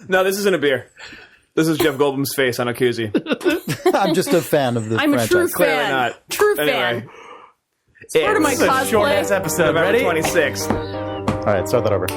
No, this isn't a beer. This is Jeff Goldblum's face on a koozie. I'm just a fan of this I'm franchise. a true Clearly fan. not. True Anyway. fan. It's part of my It's a cosplay. short-ass episode. November Ready? 26th. All right, start that over.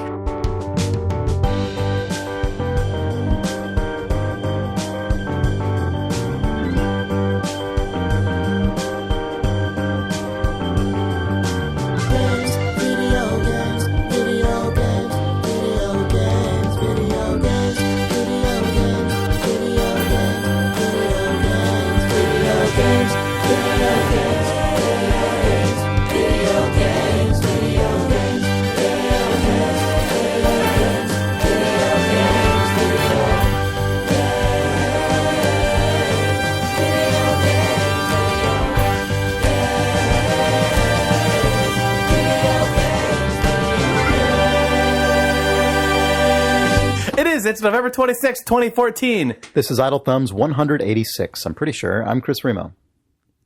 It's November 26, 2014. This is Idle Thumbs 186. I'm pretty sure. I'm Chris Remo.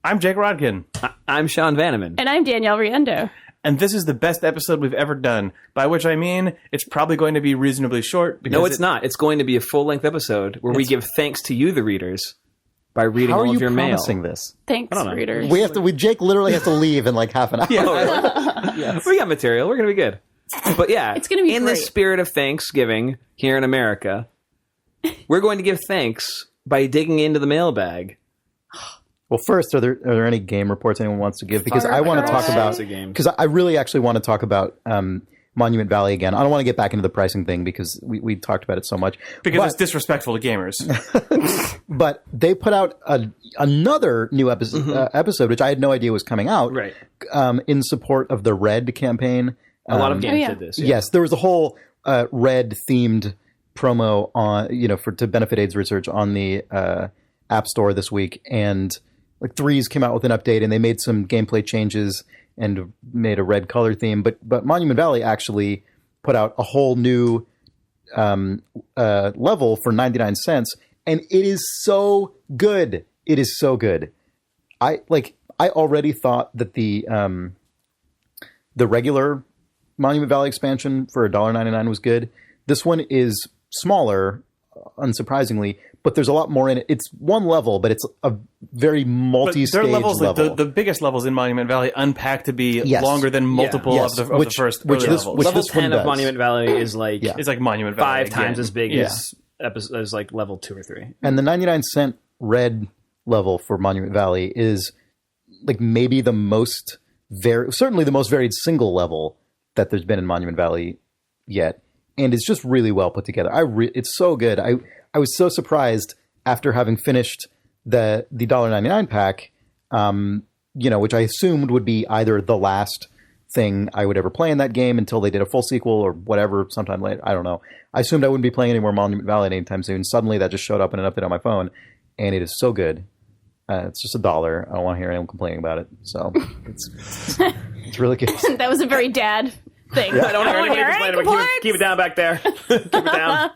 I'm Jake Rodkin. I'm Sean Vanneman. And I'm Danielle Riendo. And this is the best episode we've ever done. By which I mean, it's probably going to be reasonably short. Because No, it's not. It's going to be a full-length episode where we give thanks to you, the readers, by reading How are all you of your mail. promising this? Thanks, readers. Jake literally has to leave in like half an hour. We got material. We're going to be good. But yeah, It's gonna be in the great. spirit of Thanksgiving here in America, we're going to give thanks by digging into the mailbag. Well, first, are there any game reports anyone wants to give? Because Far I want to Cry. talk about, It's a game. because I really actually want to talk about Monument Valley again. I don't want to get back into the pricing thing because we talked about it so much. because it's disrespectful to gamers. But they put out another new episode, which I had no idea was coming out, Right. In support of the Red campaign. A lot of games yeah. did this. Yes, there was a whole Red themed promo on to benefit AIDS research on the App Store this week, and like Threes came out with an update, and they made some gameplay changes and made a red color theme. But Monument Valley actually put out a whole new level for 99 cents, and it is so good. It is so good. I already thought that the regular Monument Valley expansion for $1.99 was good. This one is smaller, unsurprisingly, but there's a lot more in it. It's one level, but it's a very multi-stage Their levels, level. like the biggest levels in Monument Valley, unpack to be Yes. longer than multiple Yes. of the Which- first which early this- levels. which Level this one 10 of does. Monument Valley is like Yeah. It's like Monument Valley 5 again. times as big Yeah. as like level 2 or 3. And the 99 cent red level for Monument Valley is like maybe certainly the most varied single level that there's been in Monument Valley yet. And it's just really well put together. It's so good. I was so surprised after having finished the $1.99 pack, which I assumed would be either the last thing I would ever play in that game until they did a full sequel or whatever sometime later. I don't know. I assumed I wouldn't be playing any more Monument Valley anytime soon. Suddenly that just showed up in an update on my phone, and it is so good. It's just $1. I don't want to hear anyone complaining about it. So it's really good. That was a very dad thing. I don't hear anybody hear complaining, any but complaints. keep it down back there. Keep it down.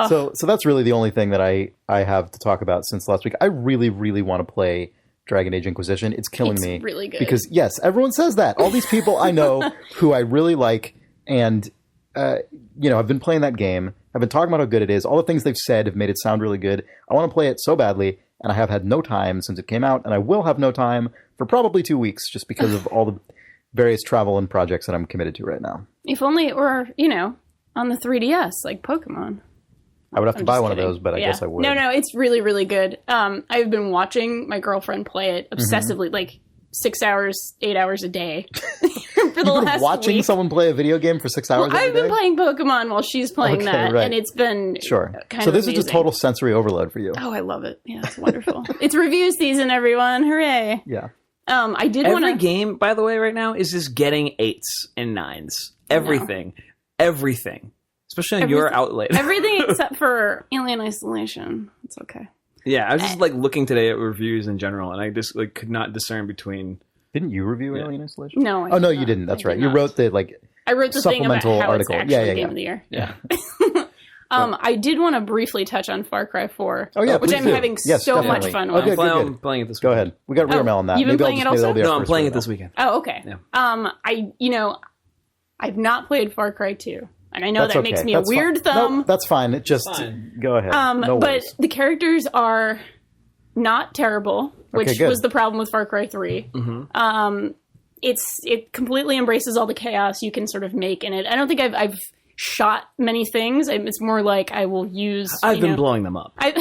So that's really the only thing that I have to talk about since last week. I really, really want to play Dragon Age Inquisition. It's killing It's me. really good. Because, yes, everyone says that. All these people I know who I really like and, I've been playing that game. I've been talking about how good it is. All the things they've said have made it sound really good. I want to play it so badly, and I have had no time since it came out, and I will have no time for probably 2 weeks just because of all the various travel and projects that I'm committed to right now. If only it were, on the 3DS, like Pokemon. I would have to buy Just one kidding. of those, but I Yeah. guess I would. No, it's really, really good. I've been watching my girlfriend play it obsessively, like 6 hours, 8 hours a day for the last Watching week. someone play a video game for 6 hours I've every day? been playing Pokemon while she's playing Okay, that, right. and it's been Sure. kind So of this is just amazing. total sensory overload for you. Oh, I love it. Yeah, it's wonderful. It's review season, everyone. Hooray. Yeah. I did want Every to... game, by the way, right now is just getting 8s and 9s. Everything. Especially on your outlet. Everything except for Alien Isolation. It's okay. Yeah, I was just like looking today at reviews in general, and I just like could not discern between. Didn't you review Alien Isolation? No. I Oh, no, did you not. didn't. That's I right. did You not. wrote the I wrote the thing about supplemental how article. it's actually Yeah. Game of the Year. Yeah. I did want to briefly touch on Far Cry 4, Oh, yeah, which please I'm having having Yes, so definitely. much fun Okay, with. good. I'm playing it this Go weekend. ahead. We got rear mail on that. you've been Maybe I'll playing just- it maybe that'll also? be our No, I'm first playing rear it this mail. weekend. Oh, okay. Yeah. I've not played Far Cry 2. And I know That's that makes okay. me That's a weird fine. thumb. No, that's fine. It just Fine. go ahead. No but worries. the characters are not terrible, which Okay, good. was the problem with Far Cry 3. It completely embraces all the chaos you can sort of make in it. I don't think I've shot many things. It's more like I will use. I've been blowing them up. I've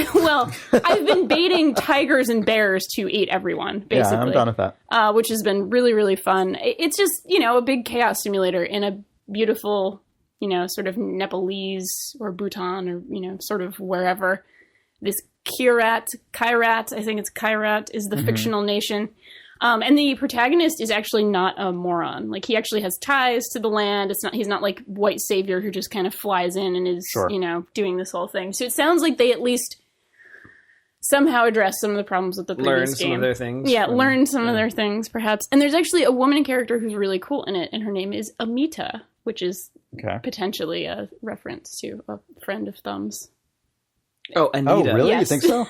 been baiting tigers and bears to eat everyone, basically. Yeah, I'm down with that. Which has been really, really fun. It's just, a big chaos simulator in a beautiful, sort of Nepalese or Bhutan or, sort of wherever. This Kairat, I think it's Kairat, is the fictional nation. And the protagonist is actually not a moron. Like, he actually has ties to the land. He's not like white savior who just kind of flies in and is, doing this whole thing. So it sounds like they at least somehow address some of the problems with the previous game. Learn some of their things. Yeah, learn some of their things, perhaps. And there's actually a woman character who's really cool in it, and her name is Amita, which is potentially a reference to a friend of Thumb's. Oh, Anita. Oh, really? Yes. You think so?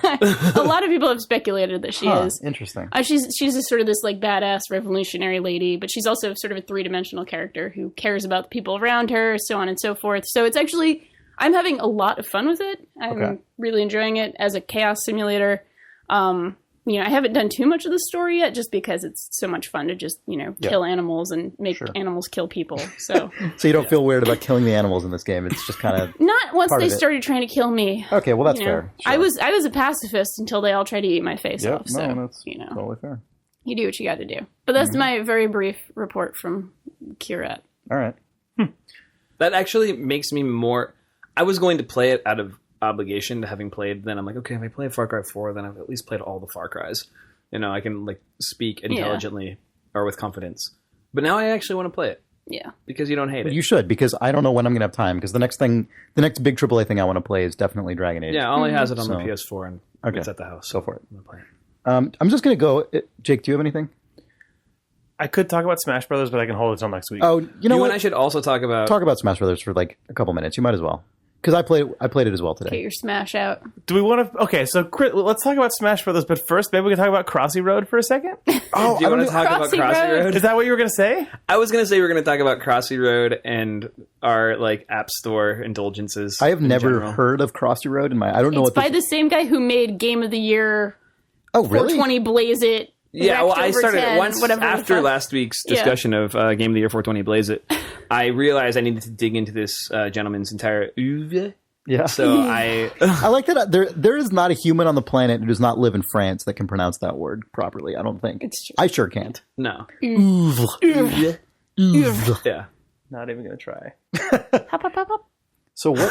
A lot of people have speculated that she is. Interesting. She's just sort of this like badass revolutionary lady, but she's also sort of a three-dimensional character who cares about the people around her, so on and so forth. So it's actually, I'm having a lot of fun with it. I'm really enjoying it as a chaos simulator. I haven't done too much of the story yet, just because it's so much fun to just kill animals and make animals kill people. So So you don't feel weird about killing the animals in this game? It's just kind of not once part they of it. started trying to kill me. Okay, well that's fair. Sure. I was a pacifist until they all tried to eat my face off. So that's totally fair. you do what you got to do. But that's my very brief report from Kairat. All right. That actually makes me more... I was going to play it out of obligation to having played, then I'm like, okay, if I play Far Cry 4, then I've at least played all the Far Cries. I can like speak intelligently or with confidence. But now I actually want to play it. Yeah. Because you don't hate it. You should, because I don't know when I'm going to have time, because the next big AAA thing I want to play is definitely Dragon Age. Yeah, Ollie has it on the PS4 and it's at the house. Go for it. I'm gonna play it. I'm just going to go... Jake, do you have anything? I could talk about Smash Brothers, but I can hold it till next week. Oh, you know You what? and I should also talk about... Talk about Smash Brothers for like a couple minutes. You might as well. Because I played it as well today. Get your smash out. Do we want to... Okay, so let's talk about Smash Brothers, but first, maybe we can talk about Crossy Road for a second? Oh, Do you want to talk about Crossy Crossy Road. Road? Is that what you were going to say? I was going to say we were going to talk about Crossy Road and our like App Store indulgences. I have in never general. heard of Crossy Road in my... I don't know It's what by the same guy who made Game of the Year, Oh, really? 420 Blaze It. Yeah, well, I Wrecked Over started 10, once whatever the after fuck. last week's discussion of Game of the Year 420 Blaze It. I realized I needed to dig into this gentleman's entire oeuvre. Yeah. So I I like that there is not a human on the planet who does not live in France that can pronounce that word properly. I don't think. It's true. I sure can't. no. Oeuvre. Oeuvre. Yeah. Not even going to try. Hop, hop, hop, hop. So what?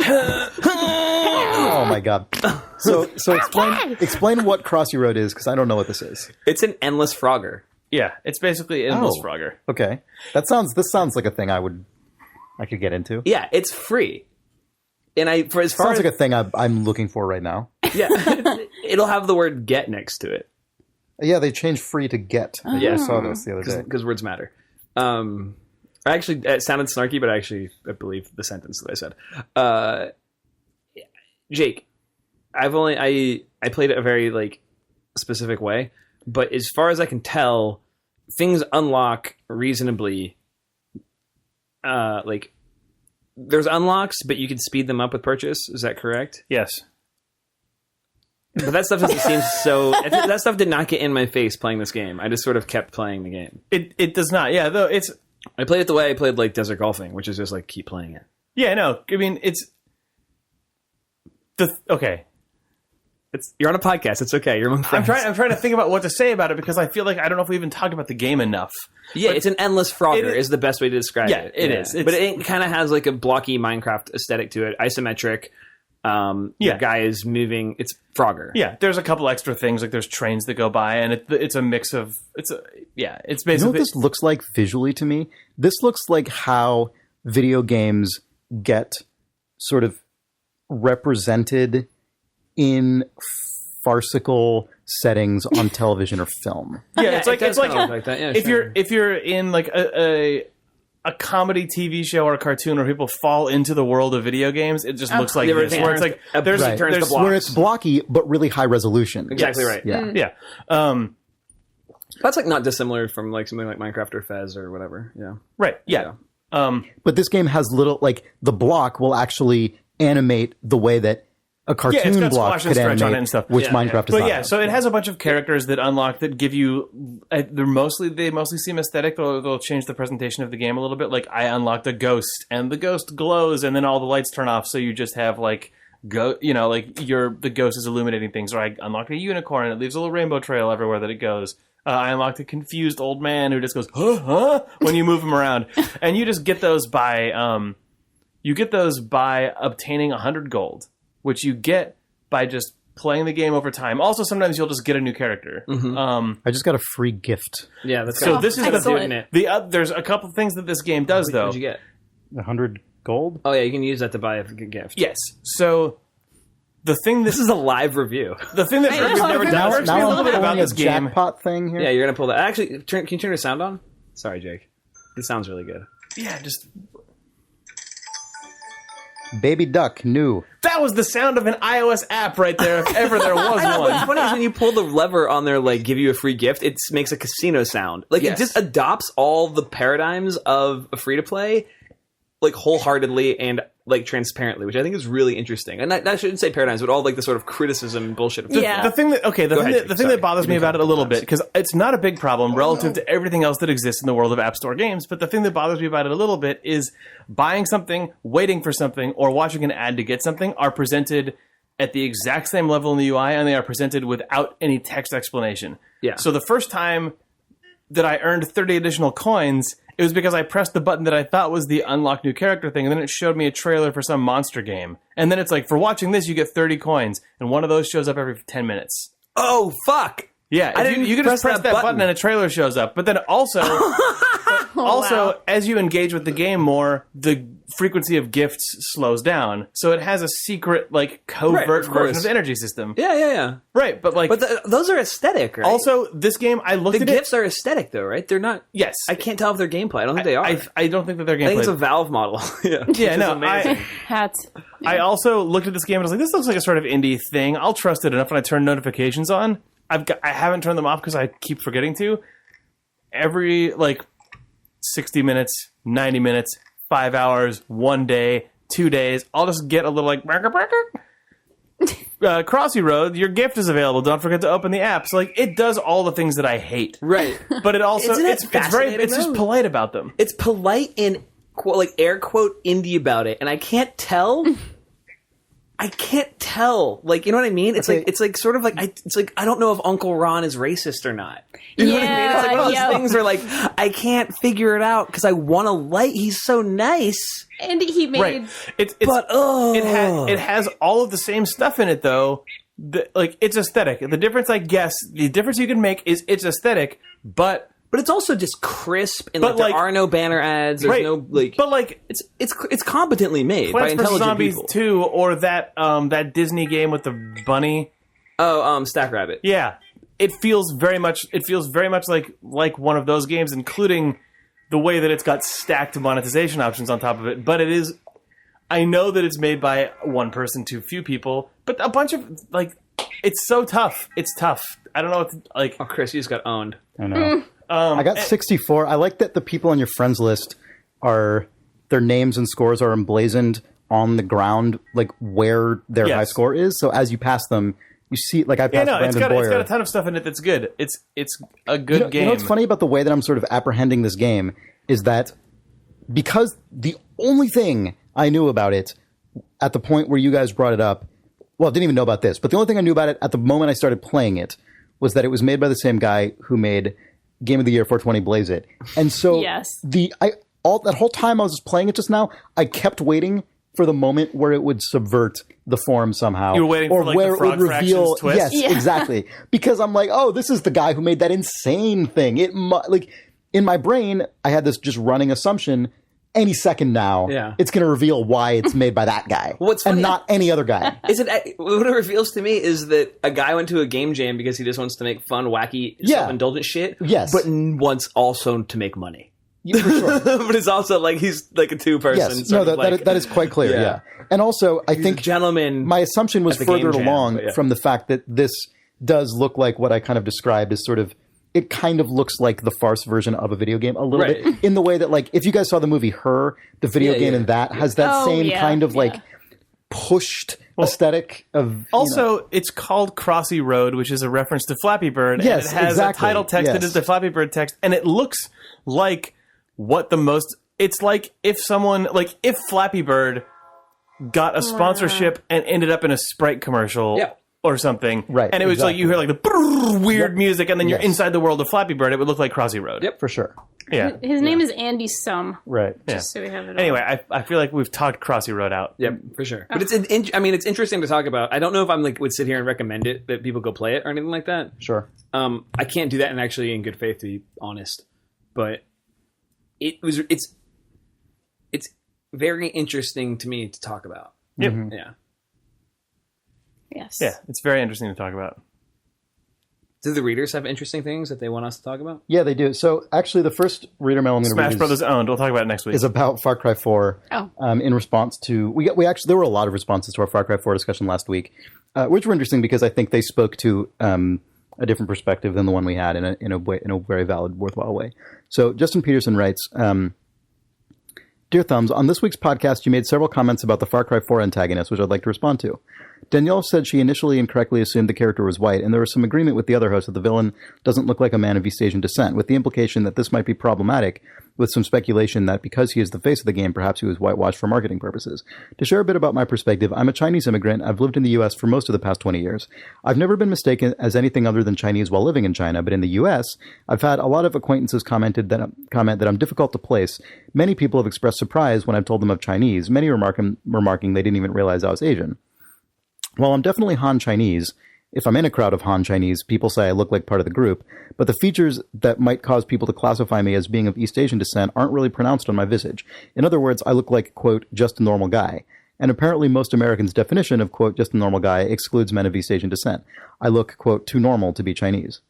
Oh my god. So explain what Crossy Road is, because I don't know what this is. It's an endless Frogger. Yeah, it's basically Endless Oh. Frogger. Okay. This sounds like a thing I could get into. Yeah, it's free. And as far Sounds as like a thing I'm looking for right now. yeah, it'll have the word get next to it. Yeah, they changed free to get. Yeah. I saw this the other day. Because words matter. Actually, it sounded snarky, but I believe the sentence that I said. Jake, I played it a very like specific way, but as far as I can tell, things unlock reasonably. Like there's unlocks, but you can speed them up with purchase. Is that correct? Yes. But that stuff doesn't seem so. That stuff did not get in my face playing this game. I just sort of kept playing the game. It does not. Yeah, though it's... I played it the way I played like Desert Golfing, which is just like keep playing it. Yeah, no. I mean, it's... Okay. You're on a podcast. It's okay. You're among friends. I'm trying to think about what to say about it, because I feel like I don't know if we even talked about the game enough. Yeah, it's an endless Frogger is is the best way to describe Yeah, it. it is. But it kind of has like a blocky Minecraft aesthetic to it. Isometric. The guy is moving. It's Frogger. Yeah, there's a couple extra things, like there's trains that go by, and it's a mix of... It's You know basically... what this looks like visually to me? This looks like how video games get sort of represented in farcical settings on television or film. Yeah, it's like it it's does like, kinda look like that. Yeah, if you're in like a comedy TV show or a cartoon where people fall into the world of video games, it just looks like this. Where it's like there's Right. turns to there's blocks. Where it's blocky but really high resolution. Exactly right. Yeah. yeah. That's like not dissimilar from like something like Minecraft or Fez or whatever. Yeah. Right. Yeah. But this game has little, like, the block will actually animate the way that a cartoon block could animate, on it and stuff. Which Minecraft is not. But yeah, so it has a bunch of characters that unlock that give you. They mostly seem aesthetic. They'll change the presentation of the game a little bit. Like I unlocked a ghost, and the ghost glows, and then all the lights turn off, so you just have like the ghost is illuminating things. Or I unlocked a unicorn, and it leaves a little rainbow trail everywhere that it goes. I unlocked a confused old man who just goes huh when you move him around, and you just get those by obtaining 100 gold. Which you get by just playing the game over time. Also, sometimes you'll just get a new character. I just got a free gift. Yeah, that's so. This is there's a couple things that this game does, though. What'd you get? 100 gold. Oh yeah, you can use that to buy a gift. Yes. So the thing this is a live review. The thing that irks me a little bit about this game. Jackpot thing here. Yeah, you're gonna pull that. Actually, can you turn the sound on? Sorry, Jake. It sounds really good. Yeah, just. Baby Duck, new. That was the sound of an iOS app right there, if ever there was one. What's funny is when you pull the lever on there, like, give you a free gift, it makes a casino sound. Like, It just adopts all the paradigms of a free-to-play, like, wholeheartedly and, like, transparently, which I think is really interesting. And I shouldn't say paradigms, but all, like, the sort of criticism and bullshit. The thing that bothers me about it a little bit, because it's not a big problem relative to everything else that exists in the world of App Store games, but the thing that bothers me about it a little bit is buying something, waiting for something, or watching an ad to get something are presented at the exact same level in the UI, and they are presented without any text explanation. Yeah. So the first time that I earned 30 additional coins, it was because I pressed the button that I thought was the unlock new character thing, and then it showed me a trailer for some monster game. And then it's like, for watching this, you get 30 coins, and one of those shows up every 10 minutes. Oh, fuck! Yeah, you can just press that button and a trailer shows up. But then also, as you engage with the game more, the frequency of gifts slows down. So it has a secret, like, covert version of the energy system. Yeah. Right, but like... But those are aesthetic, right? Also, this game, I looked at it... The gifts are aesthetic, though, right? They're not... Yes. I can't tell if they're gameplay. I don't think they are. I don't think that they're gameplay. I think it's a Valve model. Yeah, no, amazing. Hats. I also looked at this game and was like, this looks like a sort of indie thing. I'll trust it enough when I turn notifications on. I haven't turned them off because I keep forgetting to. Every, 60 minutes, 90 minutes, 5 hours, 1 day, 2 days, I'll just get a little Crossy Road, your gift is available. Don't forget to open the app. So, it does all the things that I hate. Right. But it also, it's just polite about them. It's polite and, air quote, indie about it. And I can't tell... you know what I mean? It's I don't know if Uncle Ron is racist or not. You know what I mean? It's like one of those things where I can't figure it out because I want to like. He's so nice, and he made. Right. It has all of the same stuff in it though. It's aesthetic. The difference you can make is it's aesthetic, but it's also just crisp and there are no banner ads. There's no But it's competently made by intelligent Zombies people. 2 or that Disney game with the bunny. Oh, Stack Rabbit. Yeah. It feels very much like one of those games, including the way that it's got stacked monetization options on top of it. But it is, I know that it's made by one person to few people, but a bunch of it's so tough. It's tough. I don't know what to, Oh, Chris, you just got owned. I know. I got 64. I like that the people on your friends list their names and scores are emblazoned on the ground, where their high score is. So as you pass them, you see, I passed Brandon Boyer. It's got a ton of stuff in it that's good. It's a good game. You know what's funny about the way that I'm sort of apprehending this game is that because the only thing I knew about it at the point where you guys brought it up, well, I didn't even know about this, but the only thing I knew about it at the moment I started playing it was that it was made by the same guy who made Game of the Year 420 Blaze It. And so that whole time I was just playing it just now, I kept waiting for the moment where it would subvert the form somehow. You were waiting for where the Frog Fractions twist? Yes, exactly. Because I'm like, oh, this is the guy who made that insane thing. In my brain, I had this just running assumption. Any second now, it's going to reveal why it's made by that guy. What's funny, and not any other guy. What it reveals to me is that a guy went to a game jam because he just wants to make fun, wacky, self-indulgent shit. Yes. But wants also to make money. Yeah, for sure. But it's also he's a two-person. Yes, no, that is quite clear. Yeah, and also I think my assumption was furthered along from the fact that this does look like what I kind of described as sort of it kind of looks like the farce version of a video game a little Right. bit, in the way that, like, if you guys saw the movie Her, the video Yeah, game yeah. in that has that same kind of like pushed aesthetic of Also, it's called Crossy Road, which is a reference to Flappy Bird. Yes, and it has exactly. a title text that Yes. is the Flappy Bird text, and it looks like what the most. It's like if someone, like if Flappy Bird got a sponsorship and ended up in a Sprite commercial. Yeah. Or something, Right, And it was like you hear like the brrr, weird music, and then you're Yes. inside the world of Flappy Bird. It would look like Crossy Road. Yep. for sure. Yeah. His name is Andy Sum. Right. Just so we have it. all. Anyway, I feel like we've talked Crossy Road out. Yep, for sure. But it's interesting to talk about. I don't know if I'm like would sit here and recommend it that people go play it or anything like that. Sure. I can't do that and actually in good faith, to be honest. But it's very interesting to me to talk about. Yep. Yeah. Yes. Yeah, it's very interesting to talk about. Do the readers have interesting things that they want us to talk about? Yeah, they do. So actually, the first reader mail I'm going to Smash read Brothers owned. We'll talk about it next week. is about Far Cry 4. Oh. In response to we actually there were a lot of responses to our Far Cry 4 discussion last week, which were interesting because I think they spoke to a different perspective than the one we had in a very valid, worthwhile way. So Justin Peterson writes. Dear Thumbs, on this week's podcast, you made several comments about the Far Cry 4 antagonist, which I'd like to respond to. Danielle said she initially incorrectly assumed the character was white, and there was some agreement with the other host that the villain doesn't look like a man of East Asian descent, with the implication that this might be problematic, with some speculation that because he is the face of the game, perhaps he was whitewashed for marketing purposes. To share a bit about my perspective, I'm a Chinese immigrant. I've lived in the U.S. for most of the past 20 years. I've never been mistaken as anything other than Chinese while living in China, but in the U.S., I've had a lot of acquaintances comment that I'm difficult to place. Many people have expressed surprise when I've told them of Chinese, many remarking they didn't even realize I was Asian. While I'm definitely Han Chinese, if I'm in a crowd of Han Chinese, people say I look like part of the group, but the features that might cause people to classify me as being of East Asian descent aren't really pronounced on my visage. In other words, I look like, quote, just a normal guy. And apparently most Americans' definition of, quote, just a normal guy excludes men of East Asian descent. I look, quote, too normal to be Chinese.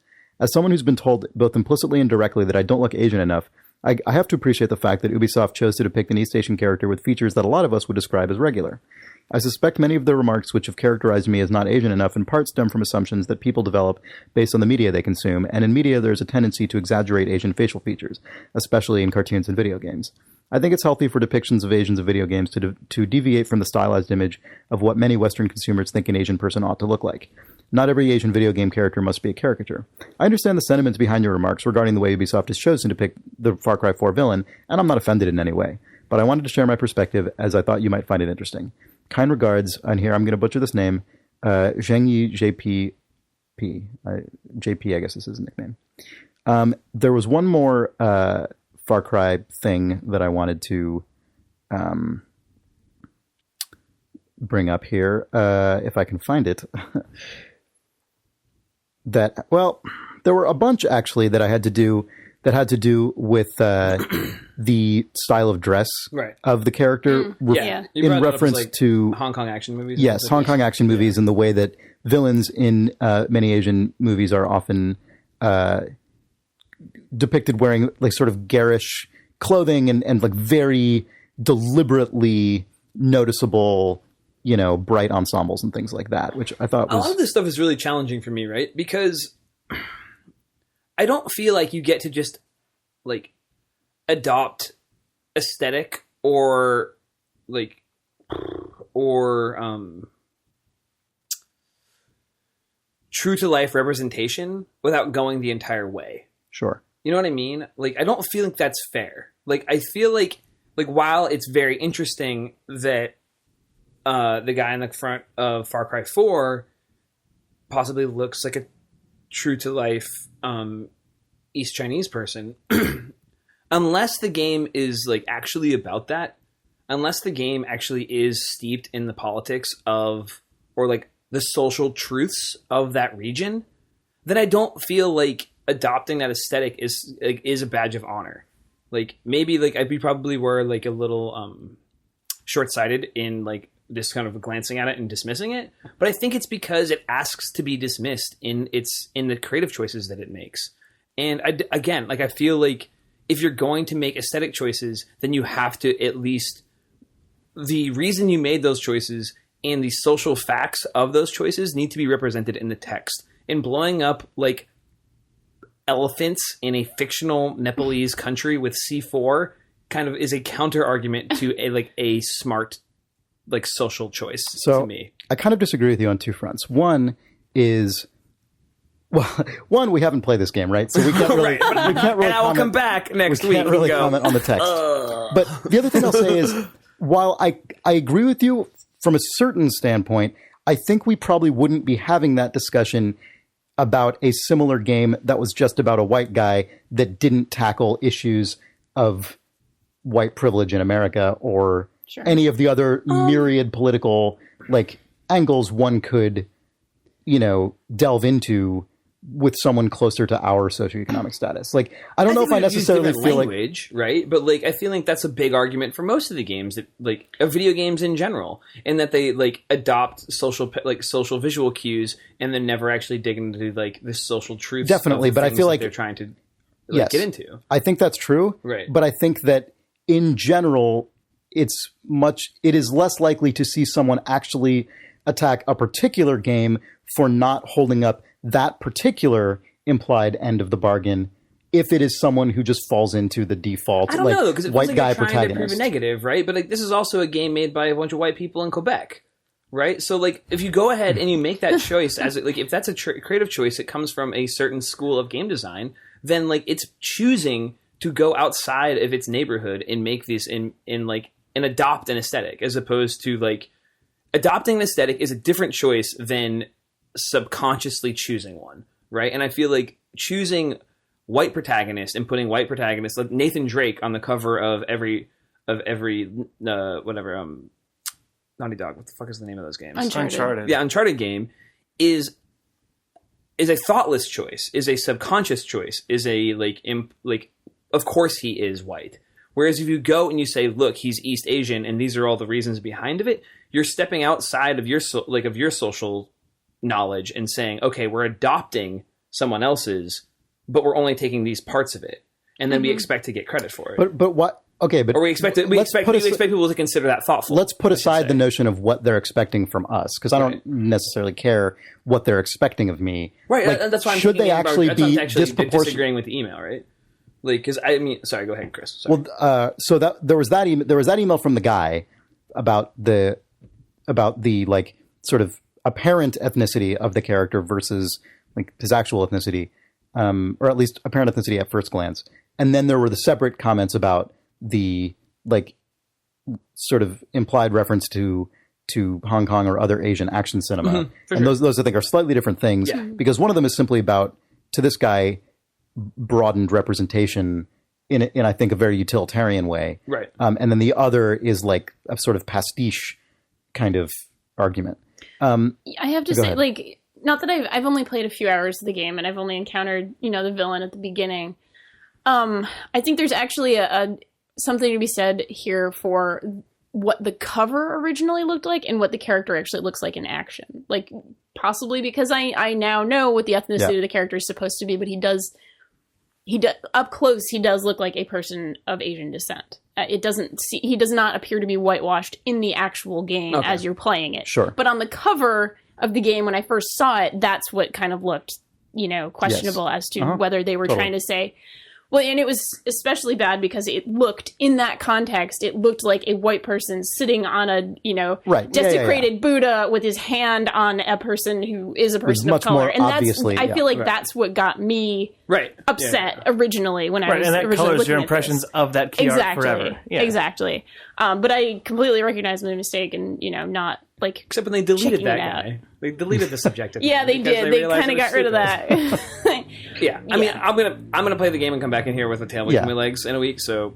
As someone who's been told both implicitly and directly that I don't look Asian enough, I have to appreciate the fact that Ubisoft chose to depict an East Asian character with features that a lot of us would describe as regular. I suspect many of the remarks which have characterized me as not Asian enough in part stem from assumptions that people develop based on the media they consume, and in media there's a tendency to exaggerate Asian facial features, especially in cartoons and video games. I think it's healthy for depictions of Asians of video games to deviate from the stylized image of what many Western consumers think an Asian person ought to look like. Not every Asian video game character must be a caricature. I understand the sentiments behind your remarks regarding the way Ubisoft has chosen to depict the Far Cry 4 villain, and I'm not offended in any way. But I wanted to share my perspective as I thought you might find it interesting. Kind regards, and here I'm going to butcher this name, Zhengyi JP. JP, I guess is his nickname. There was one more Far Cry thing that I wanted to bring up here, if I can find it. There were a bunch actually that I had to do that had to do with the style of dress of the character in reference to Hong Kong action movies. Yes, Hong Kong action movies, and the way that villains in many Asian movies are often depicted wearing like sort of garish clothing and like very deliberately noticeable, bright ensembles and things like that, which I thought was... A lot of this stuff is really challenging for me, right? Because I don't feel like you get to just like adopt aesthetic or true to life representation without going the entire way. Sure. You know what I mean? Like, I don't feel like that's fair. Like, I feel like while it's very interesting that the guy in the front of Far Cry 4 possibly looks like a true to life East Chinese person, unless the game is like actually about that, unless the game actually is steeped in the politics of or like the social truths of that region, then I don't feel like adopting that aesthetic is a badge of honor. Like, maybe like we probably were like a little short-sighted in like this kind of glancing at it and dismissing it, but I think it's because it asks to be dismissed in the creative choices that it makes. And I feel like if you're going to make aesthetic choices, then you have to at least the reason you made those choices and the social facts of those choices need to be represented in the text. And blowing up like elephants in a fictional Nepalese country with C4 kind of is a counter argument to a smart social choice to me. I kind of disagree with you on two fronts. One is, we haven't played this game, right? So we can't really, right. we can't really and I will come back next week. We can't really comment on the text. But the other thing I'll say is, while I agree with you from a certain standpoint, I think we probably wouldn't be having that discussion about a similar game that was just about a white guy that didn't tackle issues of white privilege in America or any of the other myriad political angles one could, delve into with someone closer to our socioeconomic status. I don't know if I necessarily feel language, right? But I feel like that's a big argument for most of the games that video games in general, and that they adopt social visual cues and then never actually dig into the social truths. Definitely, but I feel like they're trying to get into. I think that's true, right? But I think that in general, it is less likely to see someone actually attack a particular game for not holding up that particular implied end of the bargain if it is someone who just falls into the default I don't know, because it white feels guy they're trying protagonist. To prove a negative, right? But this is also a game made by a bunch of white people in Quebec, right? So if you go ahead and you make that choice as if that's a creative choice, it comes from a certain school of game design, then it's choosing to go outside of its neighborhood and make this and adopt an aesthetic, as opposed to adopting an aesthetic is a different choice than subconsciously choosing one, right? And I feel like choosing white protagonist and putting white protagonists like Nathan Drake on the cover of every whatever Naughty Dog, what the fuck is the name of those games? Uncharted. Yeah, Uncharted game is a thoughtless choice, is a subconscious choice, is a of course he is white. Whereas if you go and you say, look, he's East Asian and these are all the reasons behind of it, you're stepping outside of your social knowledge and saying, okay, we're adopting someone else's, but we're only taking these parts of it, and then we expect to get credit for it. But what? Okay, but or we expect people to consider that thoughtful. Let's put aside the notion of what they're expecting from us, because I don't necessarily care what they're expecting of me. Right, that's why I'm should they actually be disproportionate with the email, right? Because sorry, go ahead, Chris. Sorry. Well, so that there was that email from the guy about the sort of apparent ethnicity of the character versus his actual ethnicity, or at least apparent ethnicity at first glance. And then there were the separate comments about the sort of implied reference to Hong Kong or other Asian action cinema. And those I think are slightly different things, because one of them is simply about, to this guy, broadened representation in I think a very utilitarian way. Right. And then the other is a sort of pastiche kind of argument. I have to say, not that I've only played a few hours of the game and I've only encountered, the villain at the beginning. I think there's actually something to be said here for what the cover originally looked like and what the character actually looks like in action. Possibly because I now know what the ethnicity of the character is supposed to be, but he does up close, he does look like a person of Asian descent. He does not appear to be whitewashed in the actual game as you're playing it. Sure. But on the cover of the game, when I first saw it, that's what kind of looked, questionable as to whether they were trying to say, well, and it was especially bad because it looked, in that context, it looked like a white person sitting on a, desecrated Buddha with his hand on a person who is a person of color. And I feel like that's what got me upset originally when I was and that originally colors looking your at impressions this. of that key art forever. Yeah. Exactly. But I completely recognize my mistake and, not except when they deleted that guy. They deleted the subjective. Yeah, they did. They kind of got rid of that. Yeah, I mean, I'm gonna play the game and come back in here with a tail between my legs in a week, so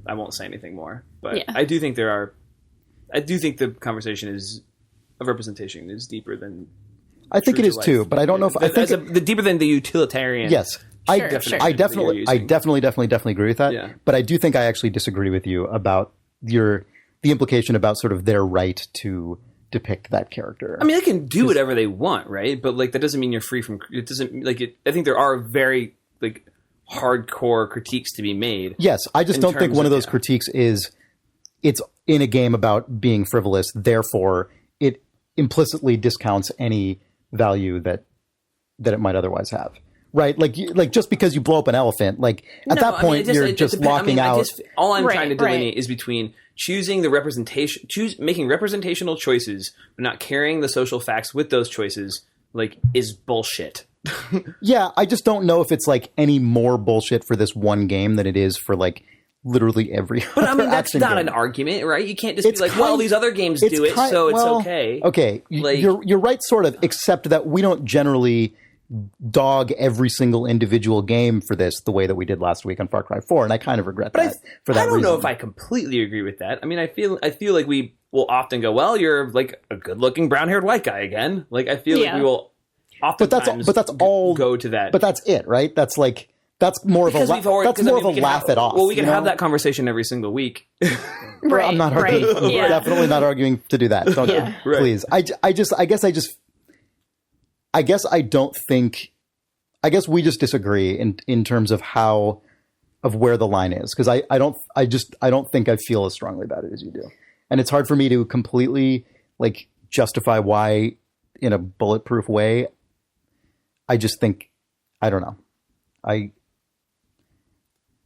I won't say anything more. But I do think the conversation of representation is deeper than. I think it is too, but I don't know if I think the deeper than the utilitarian. Yes, I definitely agree with that. Yeah. But I do think I actually disagree with you about the implication about sort of their right to depict that character. I mean, they can do whatever they want, right? But that doesn't mean you're free from. It doesn't I think there are very hardcore critiques to be made. Yes, I just don't think one of those critiques is it's in a game about being frivolous. Therefore, it implicitly discounts any value that it might otherwise have. right? Like just because you blow up an elephant, like at that point you're just locking out. All I'm Right, trying to delineate right. is between choosing the representation, making representational choices, but not carrying the social facts with those choices. Like, is bullshit. Yeah, I just don't know if it's like any more bullshit for this one game than it is for like literally every. But I mean, that's action not game. an argument, right? You can't just It's be like, well, these other games do it, so it's okay. Okay, Like- you're right, sort of, except that we don't generally dog every single individual game for this the way that we did last week on Far Cry 4, and I kind of regret that for that I don't know reason. if I completely agree with that. I mean, I feel like we will often go, well, you're like a good-looking brown-haired white guy again. Like, I feel like we will oftentimes but that's all go to that. But that's it, right? That's like that's more Because of a laugh it off. Well, we can you know? have that conversation every single week. Right, I'm not arguing. right, I'm yeah. definitely not arguing to do that. Don't Yeah. Right. please. I guess we just disagree in terms of where the line is, because I don't think I feel as strongly about it as you do, and it's hard for me to completely like justify why in a bulletproof way. I just think I don't know.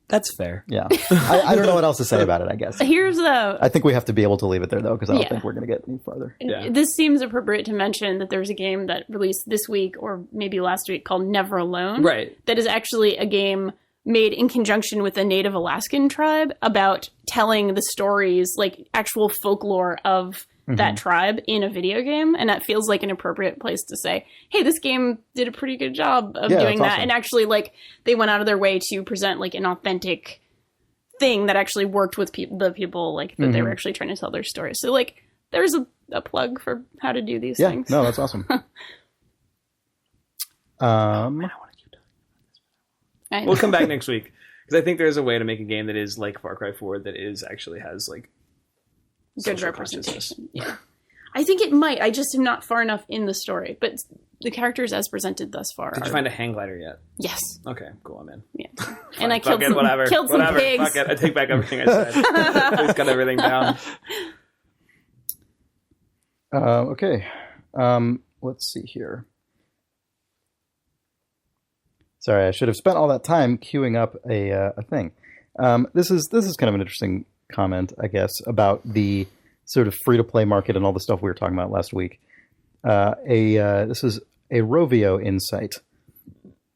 That's fair. Yeah, I don't know what else to say about it. I guess Here's the I think we have to be able to leave it there though, because I don't Yeah. think we're going to get any farther. Yeah. This seems appropriate to mention that there's a game that released this week or maybe last week called Never Alone. Right. That is actually a game made in conjunction with a Native Alaskan tribe about telling the stories, like actual folklore of that tribe in a video game. And that feels like an appropriate place to say, hey, this game did a pretty good job of Yeah, doing that's that. awesome. And actually, like, they went out of their way to present like an authentic thing that actually worked with the people like that they were actually trying to tell their story. So like there's a plug for how to do these Yeah, things. no, that's awesome. We'll come back next week because I think there's a way to make a game that is like Far Cry 4 that is actually has like Good social representation. Yeah. I think it might. I just am not far enough in the story, but the characters as presented thus far Did are... you find a hang glider yet? Yes. Okay, cool. I'm in. Yeah. And I Fuck killed it, some, whatever. killed some Whatever. pigs. Fuck it. I take back everything I said. Please cut everything down. Okay. Let's see here. Sorry, I should have spent all that time queuing up a thing. This is kind of an interesting comment, I guess, about the sort of free-to-play market and all the stuff we were talking about last week. This is a Rovio insight.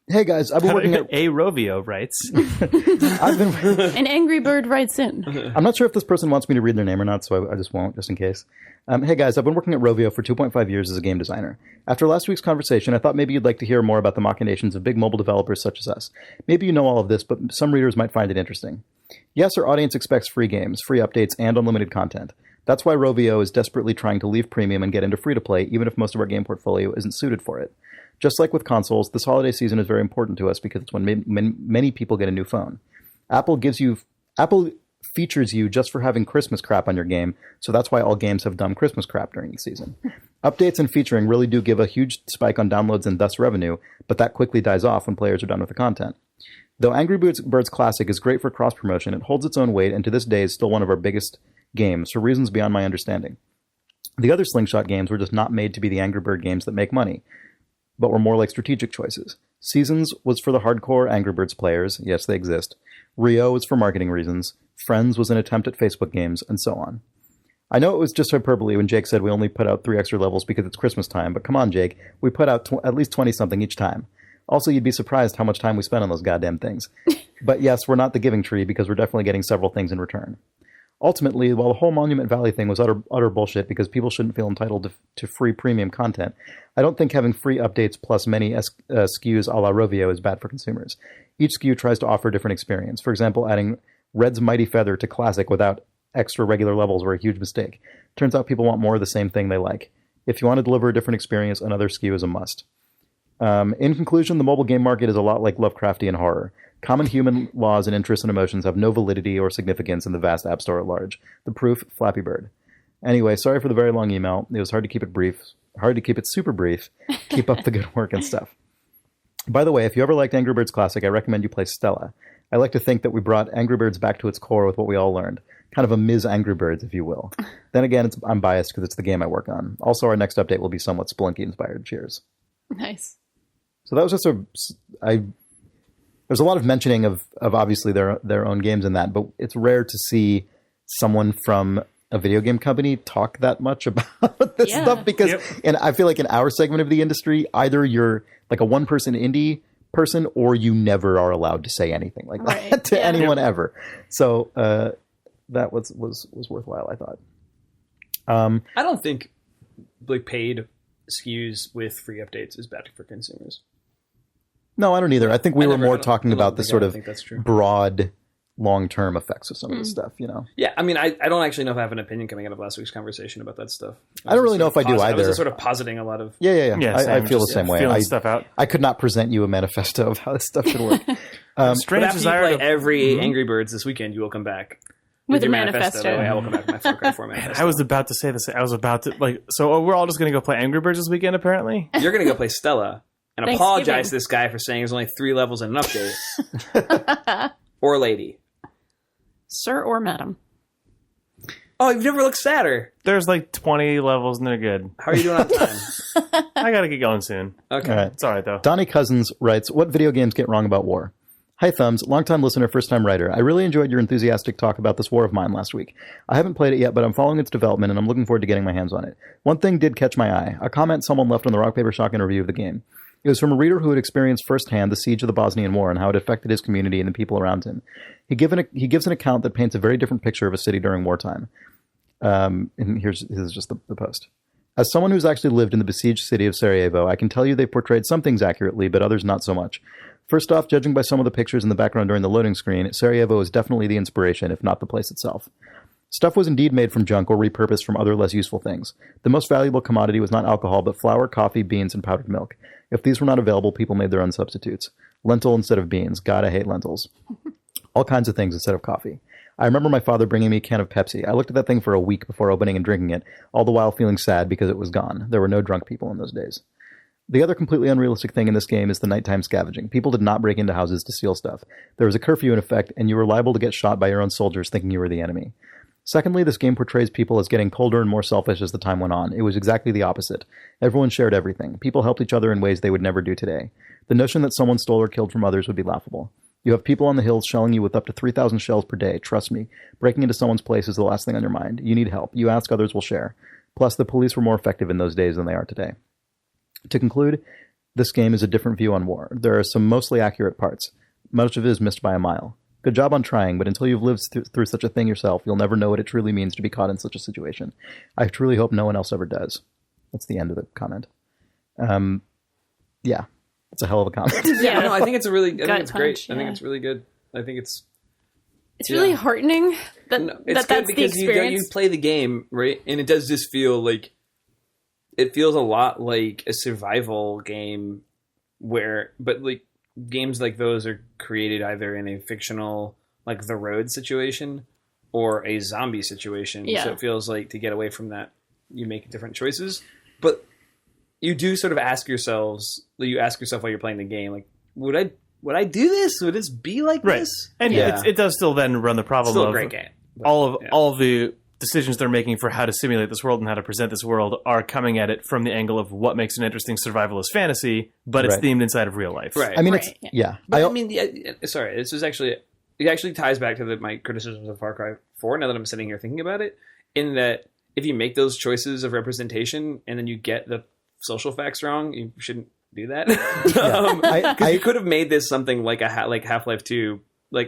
Hey guys, I've been working at... A Rovio writes. I've been... An angry bird writes in. I'm not sure if this person wants me to read their name or not, so I just won't, just in case. Hey guys, I've been working at Rovio for 2.5 years as a game designer. After last week's conversation, I thought maybe you'd like to hear more about the machinations of big mobile developers such as us. Maybe you know all of this, but some readers might find it interesting. Yes, our audience expects free games, free updates, and unlimited content. That's why Rovio is desperately trying to leave premium and get into free-to-play, even if most of our game portfolio isn't suited for it. Just like with consoles, this holiday season is very important to us because it's when many people get a new phone. Apple features you just for having Christmas crap on your game, so that's why all games have dumb Christmas crap during the season. Updates and featuring really do give a huge spike on downloads and thus revenue, but that quickly dies off when players are done with the content. Though Angry Birds Classic is great for cross-promotion, it holds its own weight and to this day is still one of our biggest games, for reasons beyond my understanding. The other Slingshot games were just not made to be the Angry Bird games that make money, but were more like strategic choices. Seasons was for the hardcore Angry Birds players, yes, they exist. Rio was for marketing reasons. Friends was an attempt at Facebook games, and so on. I know it was just hyperbole when Jake said we only put out 3 extra levels because it's Christmas time, but come on, Jake, we put out at least 20-something each time. Also, you'd be surprised how much time we spend on those goddamn things. But yes, we're not the giving tree because we're definitely getting several things in return. Ultimately, while the whole Monument Valley thing was utter bullshit because people shouldn't feel entitled to free premium content, I don't think having free updates plus many SKUs a la Rovio is bad for consumers. Each SKU tries to offer a different experience. For example, adding Red's Mighty Feather to Classic without extra regular levels were a huge mistake. Turns out people want more of the same thing they like. If you want to deliver a different experience, another SKU is a must. In conclusion, the mobile game market is a lot like Lovecraftian horror. Common human laws and interests and emotions have no validity or significance in the vast app store at large. The proof, Flappy Bird. Anyway, sorry for the very long email. It was hard to keep it brief. Hard to keep it super brief. Keep up the good work and stuff. By the way, if you ever liked Angry Birds Classic, I recommend you play Stella. I like to think that we brought Angry Birds back to its core with what we all learned. Kind of a Ms. Angry Birds, if you will. Then again, I'm biased because it's the game I work on. Also, our next update will be somewhat Spelunky-inspired. Cheers. Nice. So that was just there's a lot of mentioning of obviously their own games in that, but it's rare to see someone from a video game company talk that much about this stuff because, and I feel like in our segment of the industry, either you're like a one-person indie person or you never are allowed to say anything like that to anyone ever. So that was worthwhile, I thought. I don't think like paid SKUs with free updates is bad for consumers. No, I don't either. I think we were more talking about the sort of broad, long-term effects of some of this stuff, you know? Yeah, I mean, I don't actually know if I have an opinion coming out of last week's conversation about that stuff. I don't really know if I do either. I was just sort of positing a lot of... Yeah. I feel the same way. Stuff out. I could not present you a manifesto of how this stuff should work. Strange after desire you play every Angry Birds this weekend, you will come back with your manifesto. That way I will come back with my Far Cry 4 manifesto. I was about to say this. I was about to, so we're all just going to go play Angry Birds this weekend, apparently? You're going to go play Stella. And apologize to this guy for saying there's only 3 levels in an update. Or lady. Sir or madam. Oh, you've never looked sadder. There's like 20 levels and they're good. How are you doing on time? I gotta get going soon. Okay. All right. It's alright though. Donnie Cousins writes, what video games get wrong about war? Hi Thumbs, longtime listener, first time writer. I really enjoyed your enthusiastic talk about this war of mine last week. I haven't played it yet, but I'm following its development and I'm looking forward to getting my hands on it. One thing did catch my eye, a comment someone left on the Rock Paper Shotgun review of the game. It was from a reader who had experienced firsthand the siege of the Bosnian War and how it affected his community and the people around him. He gives an account that paints a very different picture of a city during wartime. And here's just the post. As someone who's actually lived in the besieged city of Sarajevo, I can tell you they portrayed some things accurately, but others not so much. First off, judging by some of the pictures in the background during the loading screen, Sarajevo is definitely the inspiration, if not the place itself. Stuff was indeed made from junk or repurposed from other less useful things. The most valuable commodity was not alcohol, but flour, coffee, beans, and powdered milk. If these were not available, people made their own substitutes. Lentil instead of beans. God, I hate lentils. All kinds of things instead of coffee. I remember my father bringing me a can of Pepsi. I looked at that thing for a week before opening and drinking it, all the while feeling sad because it was gone. There were no drunk people in those days. The other completely unrealistic thing in this game is the nighttime scavenging. People did not break into houses to steal stuff. There was a curfew in effect, and you were liable to get shot by your own soldiers thinking you were the enemy. Secondly, this game portrays people as getting colder and more selfish as the time went on. It was exactly the opposite. Everyone shared everything. People helped each other in ways they would never do today. The notion that someone stole or killed from others would be laughable. You have people on the hills shelling you with up to 3,000 shells per day. Trust me, breaking into someone's place is the last thing on your mind. You need help. You ask, others will share. Plus, the police were more effective in those days than they are today. To conclude, this game is a different view on war. There are some mostly accurate parts. Much of it is missed by a mile. Good job on trying, but until you've lived through such a thing yourself, you'll never know what it truly means to be caught in such a situation. I truly hope no one else ever does. That's the end of the comment. Yeah, it's a hell of a comment. Yeah, no, I think it's I think it's great. Yeah. I think it's really good. I think it's really heartening that's good the because experience. you play the game, right? And it does just feel like it feels a lot like a survival game but like games like those are created either in a fictional, like The Road situation, or a zombie situation. Yeah. So it feels like to get away from that, you make different choices. But you do sort of ask yourself while you're playing the game, like, would I do this? Would this be like this? And it does still then run the problem Still of a great game. But, all of the decisions they're making for how to simulate this world and how to present this world are coming at it from the angle of what makes an interesting survivalist fantasy, but it's themed inside of real life. Right. I mean, Right, yeah. But sorry, this is actually, it actually ties back to my criticisms of Far Cry 4 now that I'm sitting here thinking about it, in that if you make those choices of representation and then you get the social facts wrong, you shouldn't do that. Because you could have made this something like Half-Life 2, like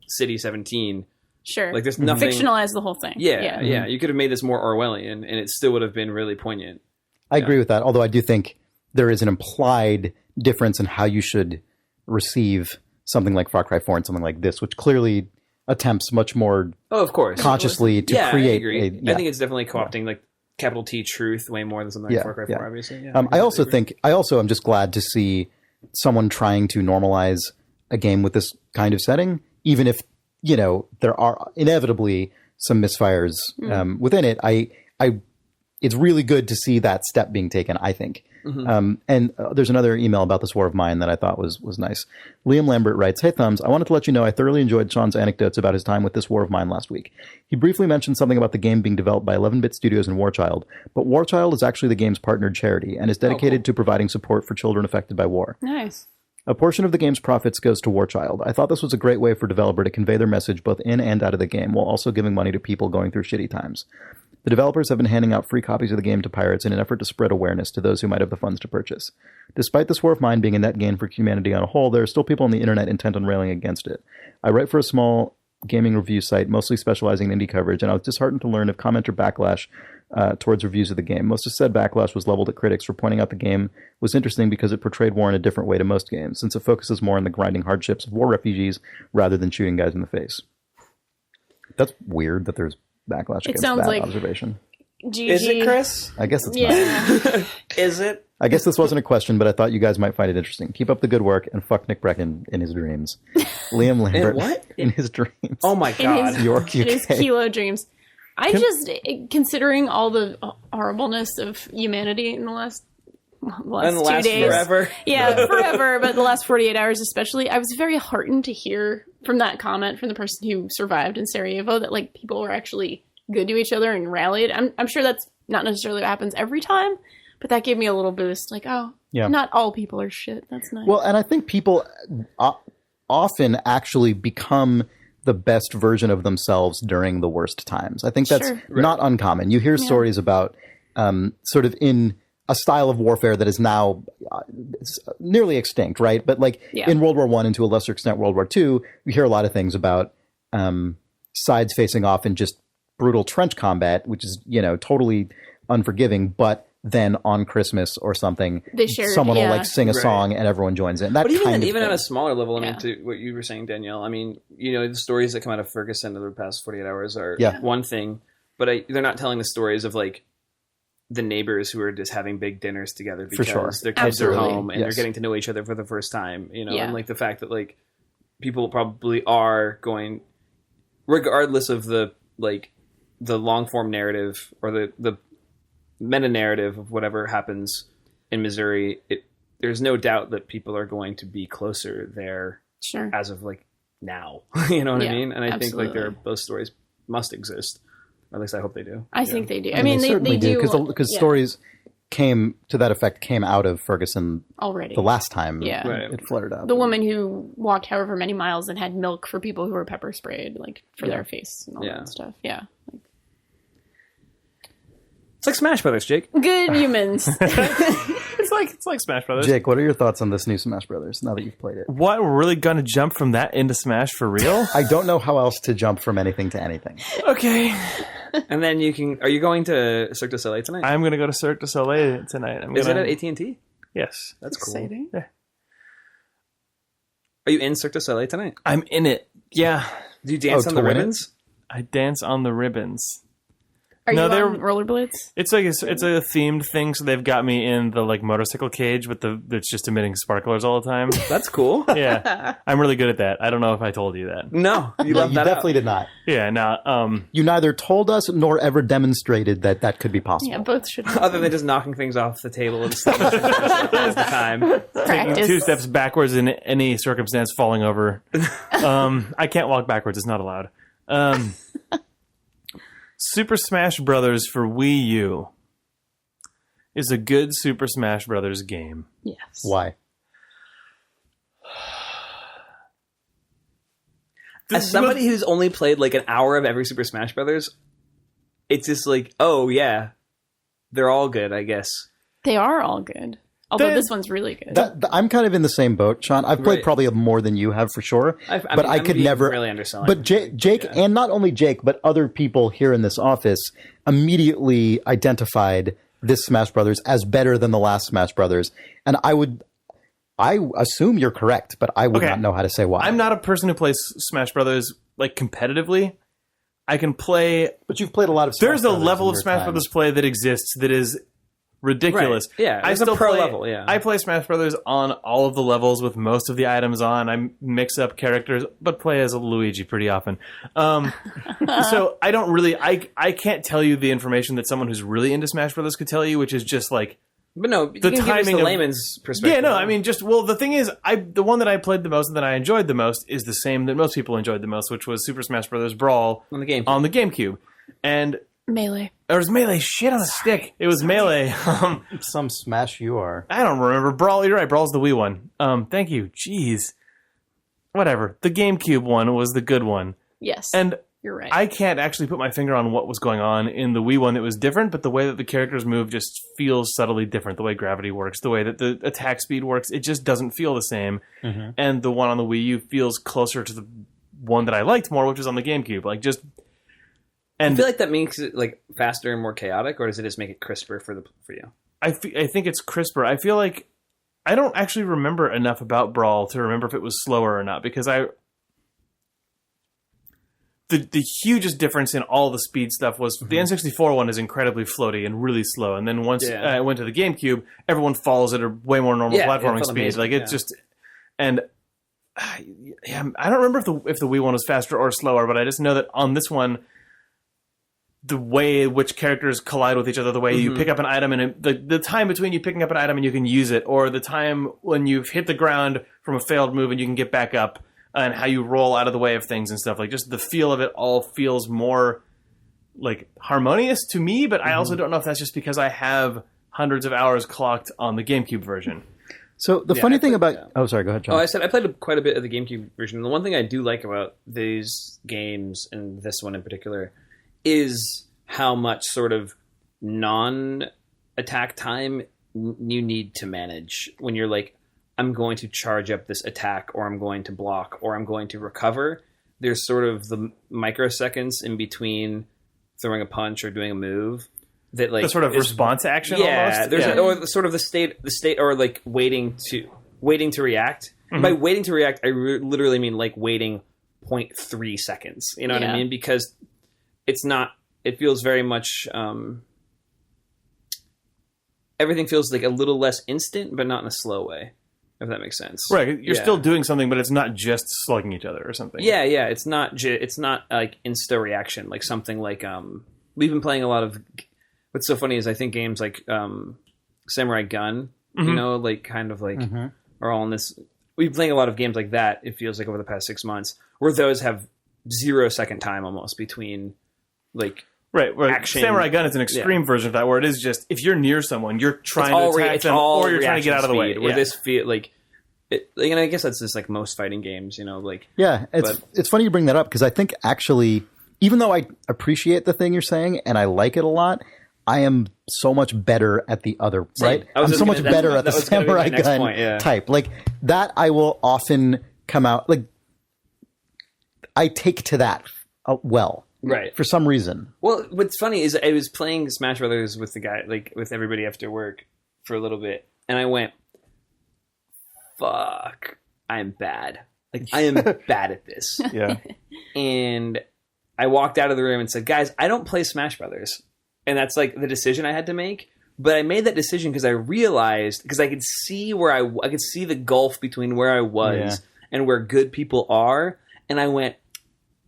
City 17. Sure. Like there's nothing... Fictionalize the whole thing. Yeah. You could have made this more Orwellian and it still would have been really poignant. I agree with that, although I do think there is an implied difference in how you should receive something like Far Cry 4 and something like this, which clearly attempts much more of course. consciously to create... I agree. I think it's definitely co-opting like capital T truth way more than something like Far Cry 4, obviously. Yeah, I also am just glad to see someone trying to normalize a game with this kind of setting, even if, you know, there are inevitably some misfires within it. It's really good to see that step being taken, I think. And there's another email about this war of mine that I thought was nice. Liam Lambert writes, "Hey Thumbs, I wanted to let you know I thoroughly enjoyed Sean's anecdotes about his time with this war of mine last week. He briefly mentioned something about the game being developed by 11-bit studios and Warchild, but Warchild is actually the game's partnered charity and is dedicated to providing support for children affected by war. Nice. A portion of the game's profits goes to Warchild. I thought this was a great way for a developer to convey their message both in and out of the game, while also giving money to people going through shitty times. The developers have been handing out free copies of the game to pirates in an effort to spread awareness to those who might have the funds to purchase. Despite this war of mine being a net gain for humanity on a whole, there are still people on the internet intent on railing against it. I write for a small gaming review site, mostly specializing in indie coverage, and I was disheartened to learn of commenter backlash towards reviews of the game. Most of said backlash was leveled at critics for pointing out the game was interesting because it portrayed war in a different way to most games, since it focuses more on the grinding hardships of war refugees rather than shooting guys in the face." That's weird that there's backlash against that observation. GG. Is it, Chris? I guess it's not. Is it? I guess this wasn't a question, but I thought you guys might find it interesting. Keep up the good work and fuck Nick Brecken in his dreams. Liam Lambert. what? In his dreams. Oh my God. York, In his UK. kilo dreams. Considering all the horribleness of humanity in the last And 2 last days. forever. Yeah, forever, but the last 48 hours especially, I was very heartened to hear from that comment from the person who survived in Sarajevo that like people were actually good to each other and rallied. I'm sure that's not necessarily what happens every time, but that gave me a little boost. Like, not all people are shit. That's nice. Well, and I think people often actually become the best version of themselves during the worst times. I think that's not uncommon. You hear stories about sort of in a style of warfare that is now nearly extinct, right? But like in World War I and to a lesser extent World War II, we hear a lot of things about sides facing off in just brutal trench combat, which is, totally unforgiving, but then on Christmas or something, someone will like sing a song and everyone joins in. That but even, kind of even thing. on a smaller level, I mean, to what you were saying, Danielle, I mean, the stories that come out of Ferguson over the past 48 hours are one thing, but they're not telling the stories of like the neighbors who are just having big dinners together because their kids are home and they're getting to know each other for the first time, and like the fact that like people probably are going, regardless of the long form narrative or the meta narrative of whatever happens in Missouri, there's no doubt that people are going to be closer there as of like now. You know what I mean? And I think like those stories must exist. Or at least I hope they do. I think they do. I mean, they certainly do because stories came out of Ferguson already the last time it flared up. The woman who walked however many miles and had milk for people who were pepper sprayed like for their face and all that stuff. Yeah. It's like Smash Brothers, Jake. Good humans. It's like Smash Brothers. Jake, what are your thoughts on this new Smash Brothers now that you've played it? What, we're really going to jump from that into Smash for real? I don't know how else to jump from anything to anything. Okay. And then are you going to Cirque du Soleil tonight? I'm going to go to Cirque du Soleil tonight. Is it at AT&T? Yes. That's cool. Exciting. Yeah. Are you in Cirque du Soleil tonight? I'm in it. Yeah. Do you dance on the ribbons? I dance on the ribbons. Are you on rollerblades? It's like it's a themed thing, so they've got me in the like motorcycle cage with that's just emitting sparklers all the time. That's cool. Yeah, I'm really good at that. I don't know if I told you that. No, you definitely did not. Yeah, no. You neither told us nor ever demonstrated that could be possible. Yeah, both should. Other than just knocking things off the table and stuff all the time. Taking 2 steps backwards in any circumstance, falling over. I can't walk backwards. It's not allowed. Super Smash Brothers for Wii U is a good Super Smash Brothers game. Yes. Why? As somebody who's only played like an hour of every Super Smash Brothers, it's just like, oh yeah, they're all good, I guess. They are all good. Although this one's really good. I'm kind of in the same boat, Sean. I've played probably more than you have for sure. I could never really underselling. But Jake and not only Jake, but other people here in this office immediately identified this Smash Brothers as better than the last Smash Brothers. And I assume you're correct, but I would not know how to say why. I'm not a person who plays Smash Brothers like competitively. I can play, but you've played a lot of Smash Brothers. There's a level of Smash Brothers play that exists that is ridiculous. Right. Yeah, I still pro play, level. Yeah, I play Smash Brothers on all of the levels with most of the items on. I mix up characters, but play as a Luigi pretty often. So I don't really. I can't tell you the information that someone who's really into Smash Brothers could tell you, which is just like But no, you can give us the layman's perspective. Yeah, no, I mean, the thing is, the one that I played the most and that I enjoyed the most is the same that most people enjoyed the most, which was Super Smash Bros. Brawl on the GameCube. And Melee. It was Melee. Shit on a stick. It was Melee. Some Smash you are. I don't remember. Brawl, you're right. Brawl's the Wii one. Thank you. Jeez. Whatever. The GameCube one was the good one. Yes. And you're right. I can't actually put my finger on what was going on in the Wii one that was different, but the way that the characters move just feels subtly different. The way gravity works, the way that the attack speed works, it just doesn't feel the same. Mm-hmm. And the one on the Wii U feels closer to the one that I liked more, which was on the GameCube. Like, just... And I feel like that makes it like faster and more chaotic, or does it just make it crisper for you? I think it's crisper. I feel like I don't actually remember enough about Brawl to remember if it was slower or not, because the hugest difference in all the speed stuff was the N64 one is incredibly floaty and really slow, and then once I went to the GameCube, everyone follows at a way more normal platforming speed. Amazing. Like it's just, and I don't remember if the Wii one was faster or slower, but I just know that on this one, the way in which characters collide with each other, the way you pick up an item, and the time between you picking up an item and you can use it, or the time when you've hit the ground from a failed move and you can get back up, and how you roll out of the way of things and stuff. Like, just the feel of it all feels more, like, harmonious to me, but I also don't know if that's just because I have hundreds of hours clocked on the GameCube version. So the funny thing about... Yeah. Oh, sorry, go ahead, John. Oh, I said I played quite a bit of the GameCube version. The one thing I do like about these games, and this one in particular, is how much sort of non-attack time you need to manage when you're like, I'm going to charge up this attack, or I'm going to block, or I'm going to recover. There's sort of the microseconds in between throwing a punch or doing a move that like the sort of response action. Yeah, almost? Or sort of the state, or like waiting to react. Mm-hmm. By waiting to react, I literally mean like waiting 0.3 seconds. You know what I mean? Because it's not. It feels very much. Everything feels like a little less instant, but not in a slow way. If that makes sense, right? You're still doing something, but it's not just slugging each other or something. Yeah. It's not like insta reaction, like something like we've been playing a lot of. What's so funny is I think games like Samurai Gun, you know, like kind of like are all in this. We've been playing a lot of games like that. It feels like over the past 6 months, where those have 0 second time almost between like. Right, action. Samurai Gun is an extreme version of that, where it is just if you're near someone, you're trying to attack them, or you're trying to get out of the way. Where this feel like, and I guess that's just like most fighting games, you know, like it's funny you bring that up, because I think actually, even though I appreciate the thing you're saying and I like it a lot, I am so much better at the other. Right, I'm so much better at the Samurai Gun type. Like that, I will often come out like I take to that well. Right. For some reason. Well, what's funny is I was playing Smash Brothers with the guy, like with everybody after work for a little bit, and I went, fuck, I'm bad. Like, I am bad at this. Yeah. And I walked out of the room and said, guys, I don't play Smash Brothers. And that's like the decision I had to make. But I made that decision because I realized, because I could see where I could see the gulf between where I was and where good people are. And I went,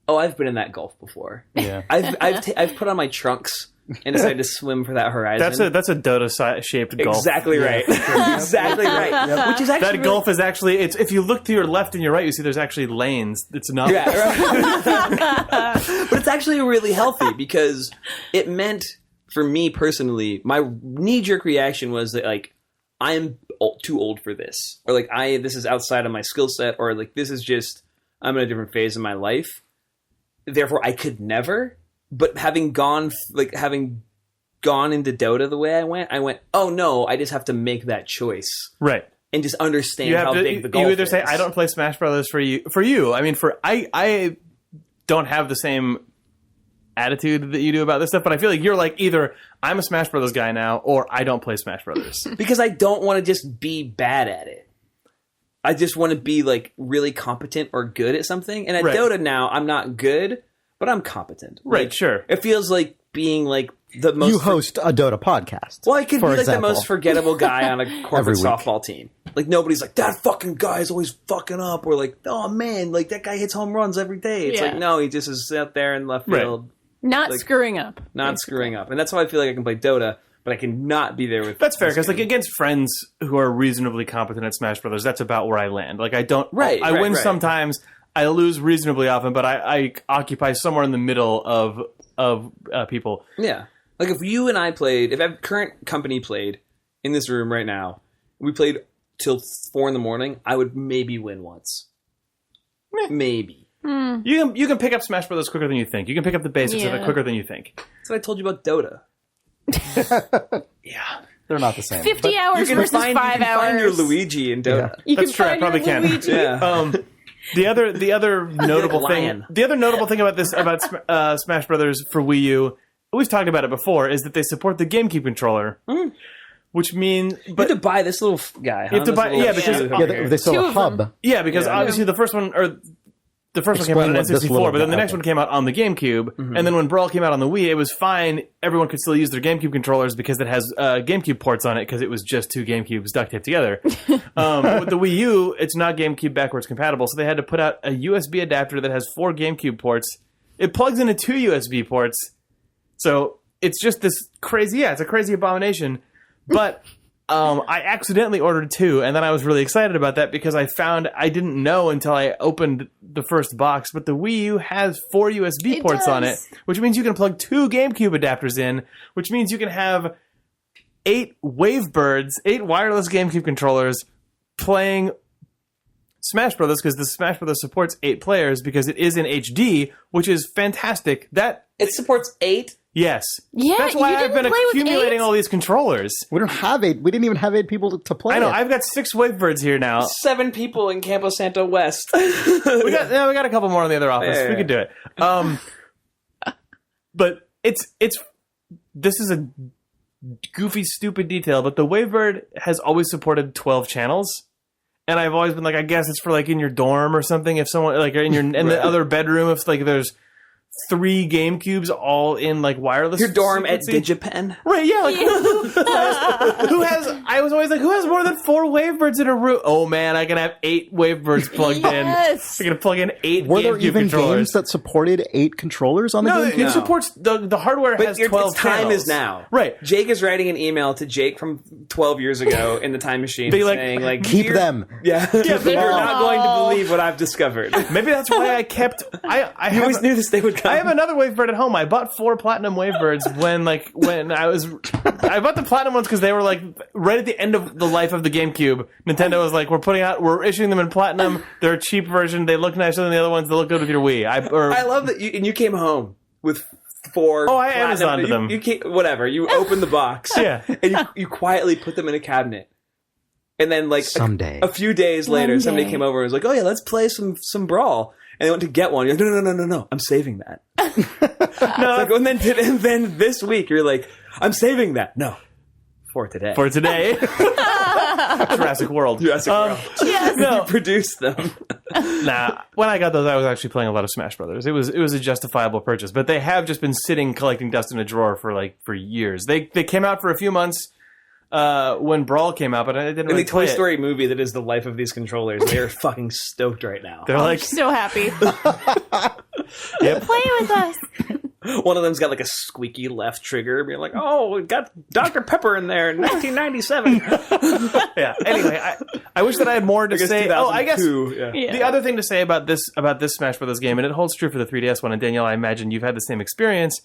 oh, I've been in that gulf before. Yeah, I've put on my trunks and decided to swim for that horizon. That's a Dota shaped gulf. Exactly right. Exactly right. Yep. Which is actually that gulf is actually if you look to your left and your right, you see there's actually lanes. It's not. Yeah, right. But it's actually really healthy, because it meant for me personally, my knee jerk reaction was that like I am too old for this, or like this is outside of my skill set, or like this is just I'm in a different phase of my life. Therefore, I could never. But having gone into Dota the way I went, oh no, I just have to make that choice, right? And just understand how big the gulf is. You either say, I don't play Smash Brothers for you. I mean, I don't have the same attitude that you do about this stuff, but I feel like you're like either I'm a Smash Brothers guy now, or I don't play Smash Brothers because I don't want to just be bad at it. I just want to be like really competent or good at something. And at Dota now, I'm not good, but I'm competent. Right, like, sure. It feels like being like the most... You host a Dota podcast. Well, I could be like the most forgettable guy on a corporate softball team. Like nobody's like, that fucking guy is always fucking up. Or like, oh man, like that guy hits home runs every day. It's like, no, he just is out there in left field. Not screwing up. Not screwing up. And that's why I feel like I can play Dota. but I cannot be there with. That's fair, this because like game. against friends who are reasonably competent at Smash Brothers, that's about where I land. Like I don't, I win right. sometimes, I lose reasonably often, but I occupy somewhere in the middle of people. Yeah. Like if you and I played, if our current company played in this room right now, we played till 4 a.m, I would maybe win once. Maybe. You can pick up Smash Brothers quicker than you think. You can pick up the basics of it quicker than you think. That's what I told you about Dota. Yeah. They're not the same. 50 hours versus 5 you can hours. find your Luigi in Dota. You That's can true. I find probably your can. Luigi. Yeah. The other notable thing, lion. the other notable thing about Smash Brothers for Wii U, we've talked about it before, is that they support the GameCube controller, which means You have to buy this little guy. You have to buy- yeah, because- They sell Two a of them. hub. yeah, because obviously the first one came out on Explain what this N64, little but then the guy next did. one came out on the GameCube, and then when Brawl came out on the Wii, it was fine. Everyone could still use their GameCube controllers because it has GameCube ports on it because it was just 2 GameCubes duct taped together. With the Wii U, it's not GameCube backwards compatible, so they had to put out a USB adapter that has 4 GameCube ports. It plugs into 2 USB ports, so it's just this crazy. Yeah, it's a crazy abomination. But I accidentally ordered 2, and then I was really excited about that because I didn't know until I opened the first box, but the Wii U has 4 USB ports on it, which means you can plug 2 GameCube adapters in, which means you can have 8 Wavebirds, 8 wireless GameCube controllers playing Smash Brothers, because the Smash Brothers supports 8 players because it is in HD, which is fantastic. It supports 8. Yes. Yeah, that's why you I've been didn't play with accumulating 8? all these controllers. We don't have 8. We didn't even have 8 people to play. I know. it. I've got 6 Wavebirds here now. 7 people in Campo Santo West. We got a couple more in the other office. Yeah. We could do it. But this is a goofy, stupid detail, but the Wavebird has always supported 12 channels. And I've always been like, I guess it's for like in your dorm or something. If someone like in the other bedroom, if like there's 3 GameCubes all in like wireless. Your dorm at frequency. DigiPen. Right, yeah. Like, who has? I was always like, who has more than 4 Wavebirds in a room? Oh man, I can have 8 Wavebirds plugged Yes. in. I can plug in 8 Were there GameCube even controllers. games that supported 8 controllers on the No, GameCube? it supports the hardware has 12 its time channels. is now. Right. Jake is writing an email to Jake from 12 years ago in the time machine Be like, saying, like, Keep "You're- them. Yeah. You're them not all." going to believe what I've discovered. Maybe that's why I kept. I I always knew this day would come. I have another Wavebird at home. I bought 4 platinum Wavebirds when I was. I bought the platinum ones because they were like right at the end of the life of the GameCube. Nintendo was like, we're issuing them in platinum. They're a cheap version. They look nicer than the other ones. They look good with your Wii. I love that you came home with 4. Oh, I platinum- Amazoned them. You whatever. You opened the box. Yeah. And you quietly put them in a cabinet. And then, like, Someday. a few days later, One somebody day. came over and was like, "Oh yeah, let's play some Brawl." And they went to get one. You're like, no, I'm saving that. Like, and then this week, you're like, I'm saving that. No, for today. for today. Jurassic World. Jurassic World. Yes. No, You produced them. nah. When I got those, I was actually playing a lot of Smash Brothers. It was a justifiable purchase, but they have just been sitting collecting dust in a drawer for years. They came out for a few months when Brawl came out, but I didn't In really the play Toy it. Story movie that is the life of these controllers, they are fucking stoked right now. They're I'm like, so happy. yep. Play with us. One of them's got like a squeaky left trigger. You're like, oh, we got Dr. Pepper in there in 1997. Yeah. Anyway, I wish that I had more to say. Oh, I guess 2002, yeah. Yeah. the other thing to say about this Smash Brothers game, and it holds true for the 3DS one, and Danielle, I imagine you've had the same experience.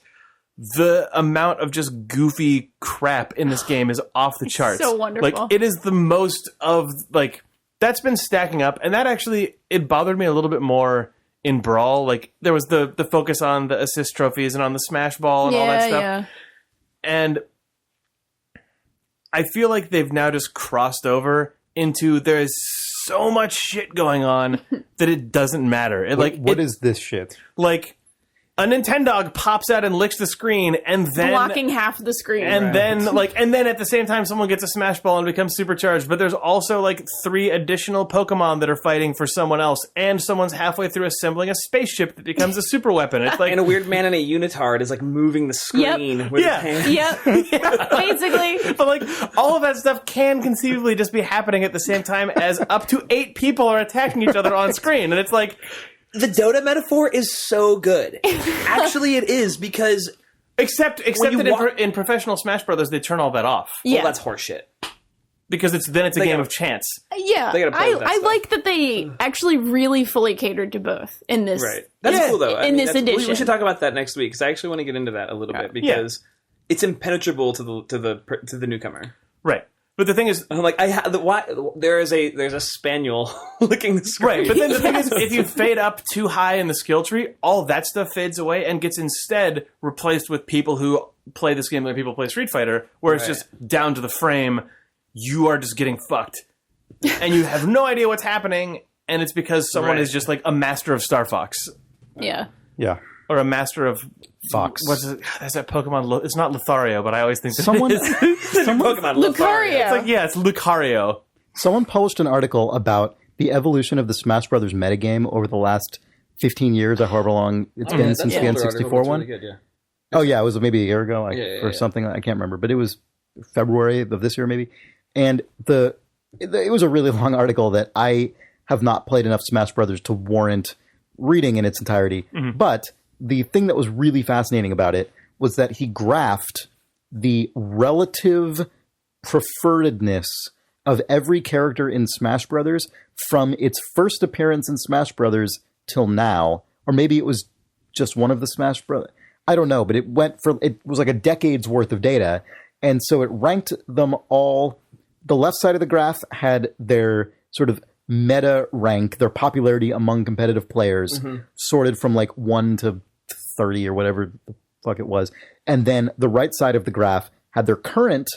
The amount of just goofy crap in this game is off the charts. so wonderful. Like, it is the most of, like, that's been stacking up, and that actually, it bothered me a little bit more in Brawl. Like, there was the focus on the assist trophies and on the Smash Ball and all that stuff. Yeah. And I feel like they've now just crossed over into there's so much shit going on that it doesn't matter. What is this shit? Like, a Nintendog pops out and licks the screen, and then Blocking half the screen. and then at the same time someone gets a Smash Ball and becomes supercharged. But there's also like 3 additional Pokemon that are fighting for someone else, and someone's halfway through assembling a spaceship that becomes a super weapon. It's like And a weird man in a unitard is like moving the screen with Yeah. his hand. Yep. Basically. but like all of that stuff can conceivably just be happening at the same time as up to 8 people are attacking each other on screen, and it's like The Dota metaphor is so good. Actually, it is, because Except that in professional Smash Brothers, they turn all that off. Yeah. Well, that's horseshit. Because it's a game of chance. Yeah, They gotta play with that I stuff. like that they actually really fully catered to both in this. Right. That's cool, though. In this edition. We should talk about that next week, because I actually want to get into that a little bit, because it's impenetrable to the newcomer. Right. But the thing is, I'm like, there's a spaniel licking the screen. right, but then the thing is, if you fade up too high in the skill tree, all that stuff fades away and gets instead replaced with people who play this game like people play Street Fighter, where it's just down to the frame. You are just getting fucked. And you have no idea what's happening, and it's because someone is just like a master of Star Fox. Yeah. Yeah. Or a master of... Fox. What's it? That's that Pokemon... It's not Lothario, but I always think that Someone, it is. Pokemon Lucario. It's like, yeah, it's Lucario. someone published an article about the evolution of the Smash Brothers metagame over the last 15 years, or however long it's been since the N64 one. Really good, Oh, yeah, it was maybe a year ago or yeah. something. I can't remember, but it was February of this year, maybe. And it was a really long article that I have not played enough Smash Brothers to warrant reading in its entirety. Mm-hmm. But the thing that was really fascinating about it was that he graphed the relative preferredness of every character in Smash Brothers from its first appearance in Smash Brothers till now, or maybe it was just one of the Smash Brothers. I don't know, but it was like a decade's worth of data. And so it ranked them all. The left side of the graph had their sort of meta rank, their popularity among competitive players, sorted from like 1 to 30 or whatever the fuck it was. And then the right side of the graph had their current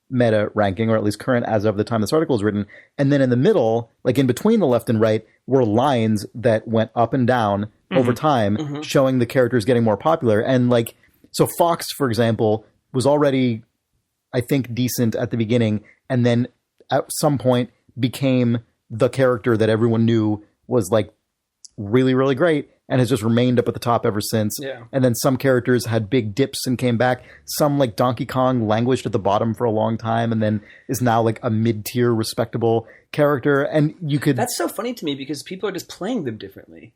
meta ranking, or at least current as of the time this article was written. And then in the middle, like in between the left and right, were lines that went up and down over time, showing the characters getting more popular. And like, so Fox, for example, was already, I think, decent at the beginning, and then at some point became the character that everyone knew was like really, really great, and has just remained up at the top ever since. Yeah. And then some characters had big dips and came back. Some, like Donkey Kong, languished at the bottom for a long time, and then is now like a mid-tier respectable character. And you could... That's so funny to me, because people are just playing them differently.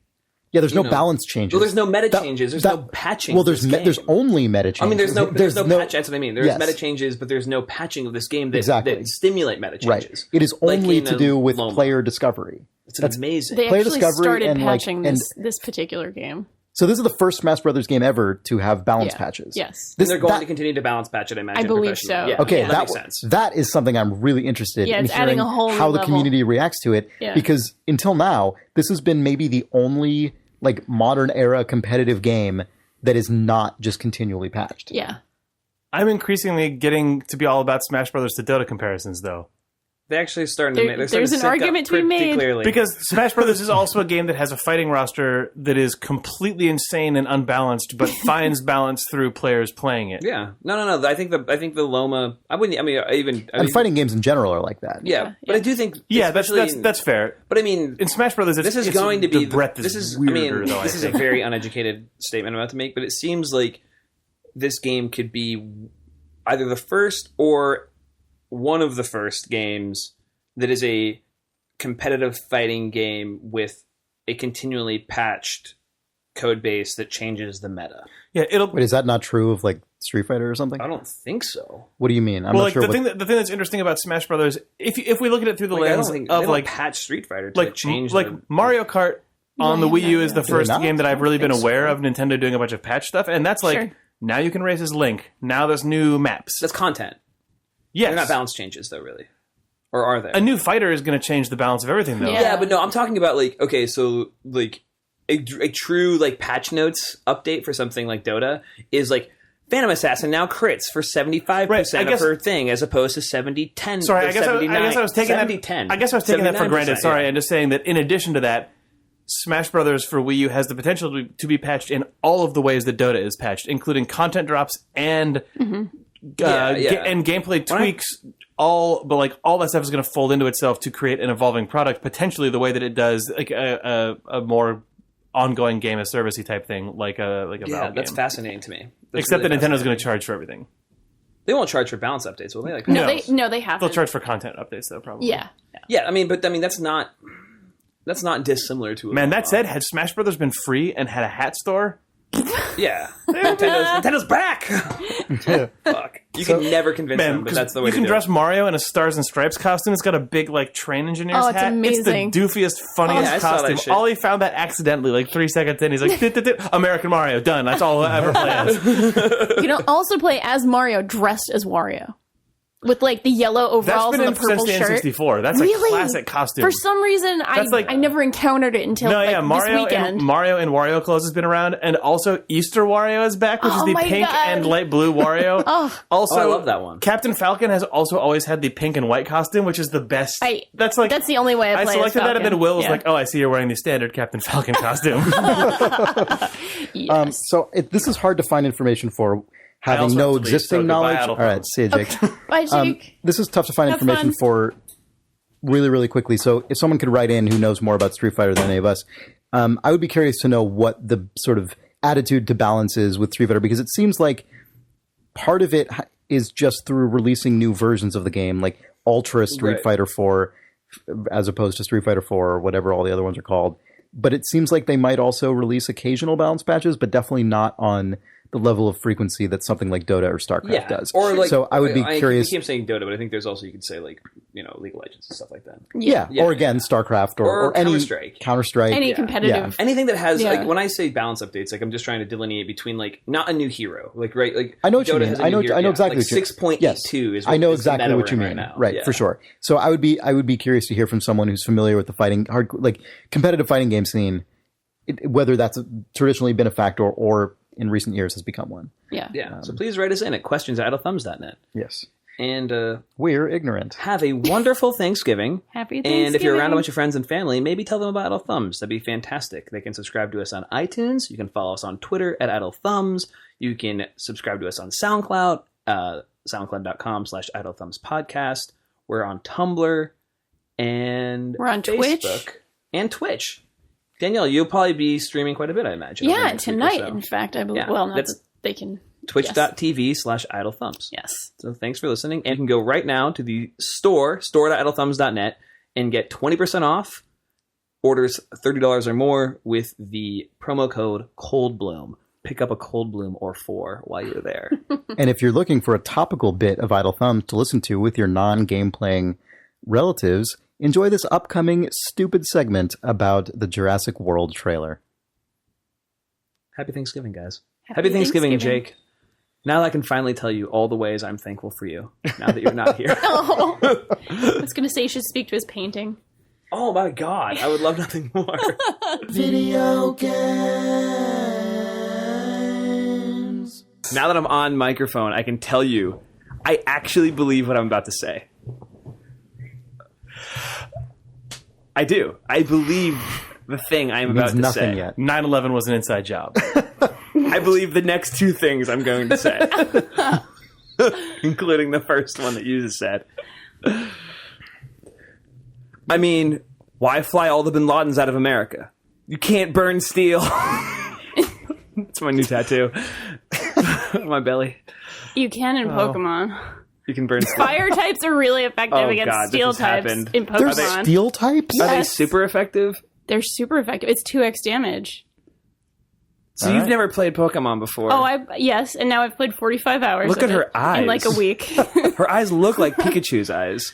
Yeah, there's no balance changes. Well, there's no meta changes. There's no patching. Well, there's only meta changes. I mean, there's no patch. That's what I mean. There's Yes. meta changes, but there's no patching of this game that stimulate meta changes. Right. It is Like only in to do with Loma. player discovery. That's amazing. They Player actually discovery started and, like, patching this particular game. So this is the first Smash Brothers game ever to have balance Yeah. patches. Yes. And they're going to continue to balance patch it, I imagine. I believe so. professionally. Yeah. Okay, that makes sense. that is something I'm really interested in it's adding hearing a whole new how the level. community reacts to it. Yeah. Because until now, this has been maybe the only like modern era competitive game that is not just continually patched. Yeah. I'm increasingly getting to be all about Smash Brothers to Dota comparisons, though. They actually starting to make. There's an argument to be made. Clearly. Because Smash Brothers is also a game that has a fighting roster that is completely insane and unbalanced, but finds balance through players playing it. Yeah. No. I think the Loma. I wouldn't. I mean, And fighting games in general are like that. Yeah, but I do think. Yeah, especially that's fair. But I mean, In Smash Brothers, this is going to be the breadth this is is weirder, I mean, though. this is a very uneducated statement I'm about to make, but it seems like this game could be either the first or one of the first games that is a competitive fighting game with a continually patched code base that changes the meta. Yeah, Wait, is that not true of like Street Fighter or something? I don't think so. What do you mean? I'm well, not like sure. the thing that's interesting about Smash Brothers, if we look at it through the Like, I lens don't think of they like don't patch Street Fighter to like change like the, Mario Kart on the Wii U is the they first not? game that I've really been think aware so. of Nintendo doing a bunch of patch stuff, and that's like Sure. now you can race as Link. Now there's new maps. that's content. Yes, They're not balance changes though, really, or are they? a new fighter is going to change the balance of everything, though. Yeah. Yeah, but no, I'm talking about like, okay, so like a true like patch notes update for something like Dota is like Phantom Assassin now crits for 75% Right, of her thing as opposed to 70-10. Sorry, or I guess I was taking 70-10. I guess I was taking that for granted. 79%, Sorry, yeah. and just saying that in addition to that, Smash Brothers for Wii U has the potential to be patched in all of the ways that Dota is patched, including content drops and Yeah. and gameplay tweaks. All that stuff is going to fold into itself to create an evolving product, potentially the way that it does like a more ongoing game as servicey type thing, like a Yeah, Valve that's game. fascinating to me. That's Except really that Nintendo's going fascinating. to charge for everything. They won't charge for balance updates, will they? Like, No, No. they haven't. They'll charge for content updates, though, probably. Yeah. yeah, that's not dissimilar to a Man, Loma. that said, had Smash Brothers been free and had a hat store, Yeah. Nintendo's back! Fuck. You can never convince them, but that's the way you to can do dress it. Mario in a Stars and Stripes costume. It's got a big, like, train engineer's it's hat. amazing. It's the doofiest, funniest yeah, I saw that costume. shit. Ollie found that accidentally, like 3 seconds in. He's like, American Mario, done. That's all I'll ever play as. You can also play as Mario dressed as Wario. With, like, the yellow That's overalls been and in the purple since shirt. the N64. That's Really? a classic costume. For some reason, I never encountered it until this weekend. Mario and Wario clothes has been around, and also Easter Wario is back, which is the my pink God. and light blue Wario. Also, I love that one. Captain Falcon has also always had the pink and white costume, which is the best. That's the only way I play selected as that, and then Will was Falcon. like, "Oh, I see you're wearing the standard Captain Falcon costume." Yes. So this is hard to find information for having also no have to leave, existing so goodbye, knowledge. Adolf. All right, see you, Jake. Bye, Jake. This is tough to find Have information fun. for really, really quickly. So if someone could write in who knows more about Street Fighter than any of us, I would be curious to know what the sort of attitude to balance is with Street Fighter, because it seems like part of it is just through releasing new versions of the game, like Ultra Street Fighter 4 as opposed to Street Fighter 4 or whatever all the other ones are called. But it seems like they might also release occasional balance patches, but definitely not on the level of frequency that something like Dota or StarCraft does. Or like, so I would be curious. I keep saying Dota, but I think there's also, you could say, like, League of Legends and stuff like that. Yeah. Or again, StarCraft or any Counter-Strike. Any competitive. Anything that has, like, when I say balance updates, like, I'm just trying to delineate between, like, not a new hero. Like, right? Like, I know what you Dota mean. has a I know new hero. exactly like what you mean. 6.82 is what I know is the exactly meta what you we're mean. in right now. Right, for sure. So I would be curious to hear from someone who's familiar with the competitive fighting game scene, whether that's traditionally been a factor or in recent years has become one. Yeah. So please write us in at questions@idlethumbs.net. Yes. And we're ignorant. have a wonderful Thanksgiving. Happy Thanksgiving. And if you're around a bunch of friends and family, maybe tell them about Idle Thumbs. That'd be fantastic. They can subscribe to us on iTunes. You can follow us on Twitter at Idle Thumbs. You can subscribe to us on SoundCloud, soundcloud.com/idlethumbspodcast. We're on Tumblr. And we're on Facebook Twitch. And Twitch. Danielle, you'll probably be streaming quite a bit, I imagine. Yeah, tonight, in fact, I believe. Yeah, well, not that's that they can. Twitch.tv/idlethumbs. Yes. So thanks for listening. And you can go right now to the store.idlethumbs.net, and get 20% off orders $30 or more with the promo code Coldblum. Pick up a Coldblum or 4 while you're there. And if you're looking for a topical bit of Idle Thumbs to listen to with your non-game playing relatives, enjoy this upcoming stupid segment about the Jurassic World trailer. Happy Thanksgiving, guys. Happy Thanksgiving, Jake. Now I can finally tell you all the ways I'm thankful for you, now that you're not here. Oh. I was going to say you should speak to his painting. Oh my god, I would love nothing more. Video games. Now that I'm on microphone, I can tell you, I actually believe what I'm about to say. I do. I believe the thing I'm about to nothing say. yet. 9/11 was an inside job. I believe the next 2 things I'm going to say. Including the first one that you just said. I mean, why fly all the Bin Ladens out of America? You can't burn steel. It's my new tattoo. On my belly. You can in Pokemon. You can burn steel. Fire types are really effective against steel this types happened. in Pokemon. There's steel types? Are they Yes. super effective? They're super effective. It's 2x damage. So you've never played Pokemon before. Oh, yes, and now I've played 45 hours. Look of at her it eyes. in like a week. Her eyes look like Pikachu's eyes.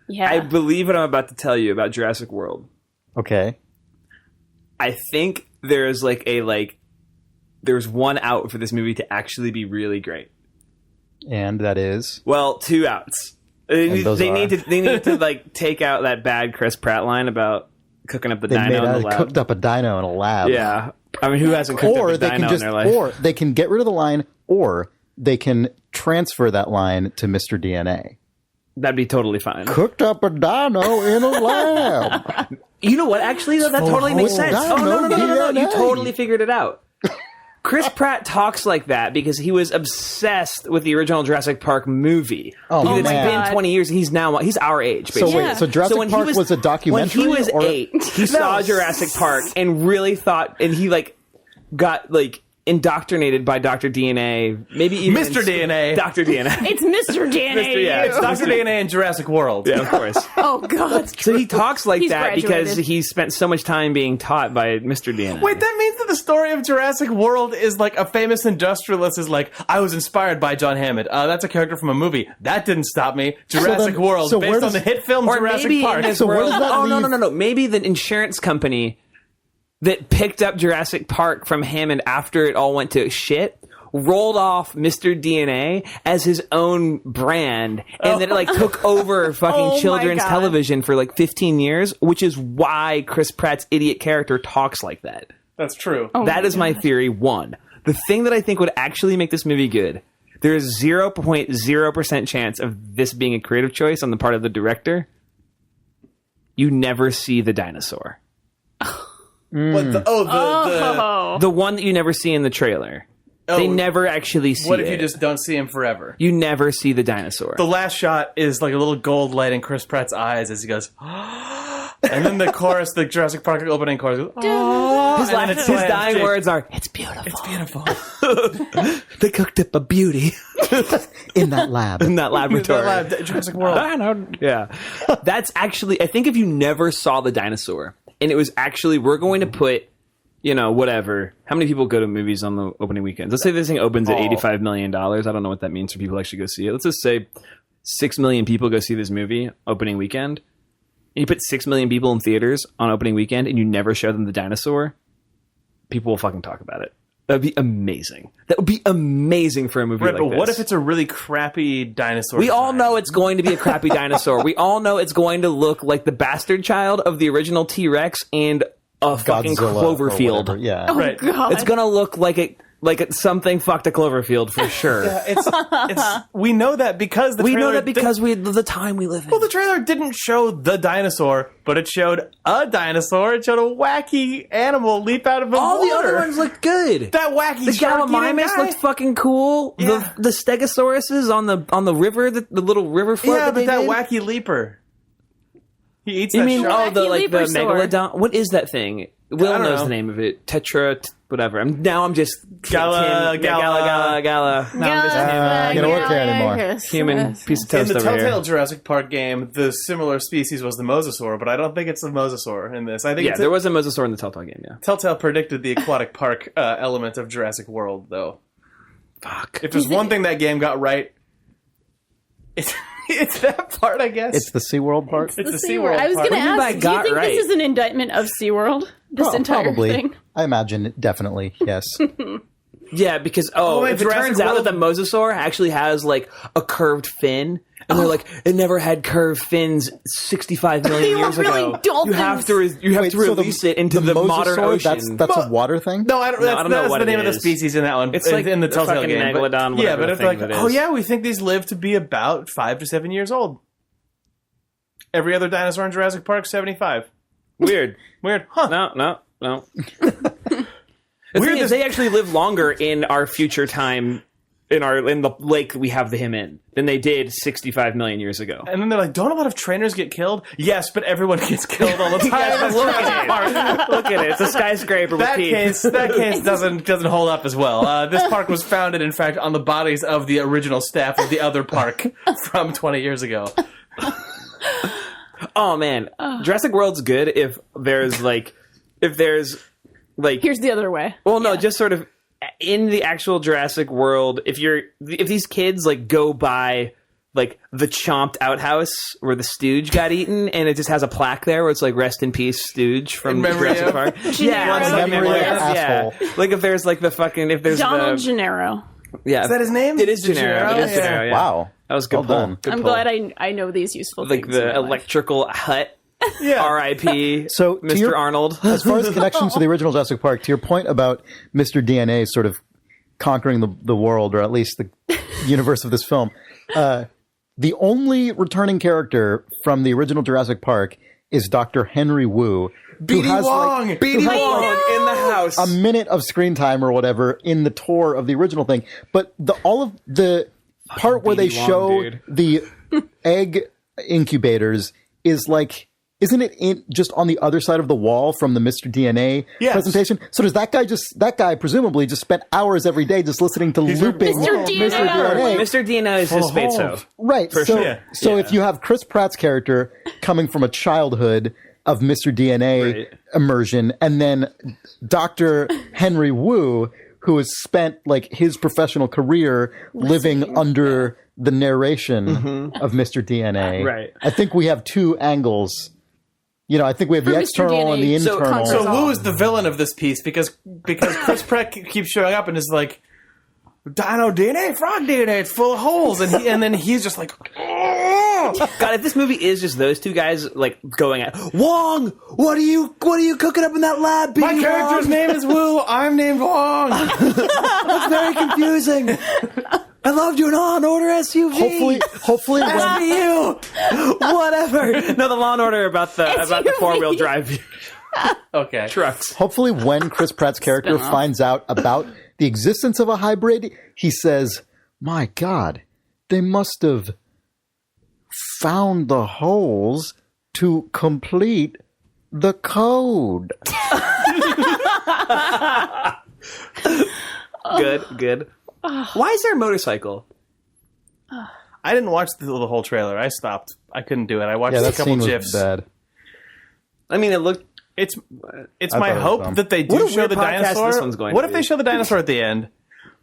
Yeah, I believe what I'm about to tell you about Jurassic World. Okay. I think there's there's one out for this movie to actually be really great. And that is? Well, 2 outs. They need to like take out that bad Chris Pratt line about cooking up the dino in the lab. Cooked up a dino in a lab. Yeah. I mean, who hasn't cooked up a dino in their life? Or they can get rid of the line, or they can transfer that line to Mr. DNA. That'd be totally fine. Cooked up a dino in a lab. You know what? Actually, that totally makes sense. dino Oh, no. You DNA. totally figured it out. Chris Pratt talks like that because he was obsessed with the original Jurassic Park movie. Oh, because man. It's been 20 years. He's our age, basically. So wait, so Jurassic when Park was a documentary? When he was or? 8, he saw Jurassic Park and really thought, and he got indoctrinated by Dr. DNA, maybe even Mr. DNA. Dr. DNA. It's Mr. DNA. Yeah, It's Dr. DNA in Jurassic World. Yeah, of course. Oh God. So he talks like He's that because graduated. he spent so much time being taught by Mr. DNA. Wait, that means that the story of Jurassic World is like a famous industrialist is like, I was inspired by John Hammond. That's a character from a movie. That didn't stop me. Jurassic then- World, so where based does- on the hit film Or Jurassic maybe Park. in this So where world, does that oh no, leave- no. Maybe the insurance company that picked up Jurassic Park from Hammond after it all went to shit rolled off Mr. DNA as his own brand, and then it like took over fucking Oh my children's God. television for like 15 years, which is why Chris Pratt's idiot character talks like that. That's true. That is my theory one. The thing that I think would actually make this movie good, there is 0.0% chance of this being a creative choice on the part of the director. You never see the dinosaur. What the, Oh. The one that you never see in the trailer. They never actually see what it. if you just don't see him forever? You never see the dinosaur. The last shot is like a little gold light in Chris Pratt's eyes as he goes, and then the chorus, the Jurassic Park opening chorus, goes, his and then it his slams dying Jake. words are, "It's beautiful. It's beautiful. They cooked up a beauty in that lab. in that laboratory." Jurassic World. Yeah. That's actually, I think if you never saw the dinosaur, and it was actually, we're going to put, you know, whatever. How many people go to movies on the opening weekends? Let's say this thing opens at $85 million. I don't know what that means for people to actually go see it. Let's just say 6 million people go see this movie opening weekend. And you put 6 million people in theaters on opening weekend and you never show them the dinosaur, people will fucking talk about it. That would be amazing. That would be amazing for a movie Right, like but this. what if it's a really crappy dinosaur? We all design? know it's going to be a crappy dinosaur. We all know it's going to look like the bastard child of the original T-Rex and a fucking Godzilla or Cloverfield. whatever, Yeah. Oh Right. God. It's gonna look like something fucked a Cloverfield for sure. It's we know that because the We know trailer that because the time we live in. well, the trailer didn't show the dinosaur, but it showed a dinosaur. It showed a wacky animal leap out of a all the water. other ones look good. That wacky The shark-eating Gallimimus guy. looked fucking cool. Yeah. The Stegosauruses on the river, the little river float. Yeah, that but they that did. wacky leaper. He eats You that mean shark. the Wacky the Leapersaur. megalodon? What is that thing? Will don't knows know. the name of it. Whatever. I'm just Gala. Now I'm just gonna work here anymore. human piece of In toast the over Telltale here. Jurassic Park game, the similar species was the mosasaur, but I don't think it's the mosasaur in this. I think Yeah, it's there was a mosasaur in the Telltale game. Yeah. Telltale predicted the aquatic park element of Jurassic World, though. Fuck. If there's one thing that game got right, it's that part, I guess. It's the SeaWorld part? It's the SeaWorld. SeaWorld I was part. going to What do you mean by ask, do you got think right? this is an indictment of SeaWorld? This entire Probably. thing? I imagine definitely, yes. Yeah, because wait, if it Jurassic turns out World- that the mosasaur actually has like a curved fin, and they're like, it never had curved fins 65 million They were years really ago. dolphins. You have to Wait, so release it into the modern mosasaur, ocean. That's a water thing? No, I don't. No, That's, I don't know that's what the name it of the is. species in that one. It's like in the the Telltale fucking game. but- megalodon, yeah, whatever but the it's thing like, that oh is. yeah, we think these live to be about 5 to 7 years old. Every other dinosaur in Jurassic Park, 75. Weird. Weird, huh? No. The thing is, they actually live longer in our future time, in the lake we have him in, than they did 65 million years ago. And then they're like, don't a lot of trainers get killed? Yes, but everyone gets killed all the time. Look at it. Look at it. It's a skyscraper with That teeth. case doesn't hold up as well. This park was founded, in fact, on the bodies of the original staff of the other park from 20 years ago. Oh man, Jurassic World's good if there's like Here's the other way. well, no, just sort of in the actual Jurassic World. If these kids like go by like the chomped outhouse where the stooge got eaten, and it just has a plaque there where it's like "Rest in peace, Stooge" from In memory Jurassic of- Park. Gennaro. In memory of- Yes. yeah. Like if there's like the fucking Donald Gennaro. yeah, Is that his name? It is Gennaro. It is Yeah. Gennaro. Yeah. Wow. That was a good Well pull. done. Good I'm pull. glad I know these useful like things. in the my life. electrical hut. Yeah. R.I.p. So, to Mr. your- Arnold. As far as connections to the original Jurassic Park, to your point about Mr. DNA sort of conquering the world, or at least the universe of this film, the only returning character from the original Jurassic Park is Dr. Henry Wu, who has Wong! BD Wong in the house. a minute of screen time or whatever in the tour of the original thing. But all of the part where they BD Wong, show dude. the egg incubators is like isn't it just on the other side of the wall from the Mr. DNA presentation? So does that guy presumably just spent hours every day just listening to looping Mr. DNA. Mr. DNA is his fate, so. Right. So if you have Chris Pratt's character coming from a childhood of Mr. DNA immersion, and then Dr. Henry Wu, who has spent like his professional career living under the narration of Mr. DNA. Right. I think we have two angles. I think we have the external and the internal. So Wu is the villain of this piece because Chris Pratt keeps showing up and is like, Dino DNA, frog DNA, it's full of holes, and then he's just like, oh! God, if this movie is just those two guys like going at Wong, what are you cooking up in that lab? My character's name is Wu. I'm named Wong. That's very confusing. I loved you in Law and Order SUV. Hopefully, SVU. Whatever. No, the Law and Order about the 4-wheel drive. Okay. Trucks. Hopefully, when Chris Pratt's character finds out about the existence of a hybrid, he says, "My God, they must have found the holes to complete the code." Good. Why is there a motorcycle? I didn't watch the whole trailer. I stopped. I couldn't do it. I watched a that couple scene gifs. was bad. I mean, it looked. It's I my thought it was hope dumb. that they What do a show weird the podcast dinosaur. this one's going What to if they be. show the dinosaur at the end,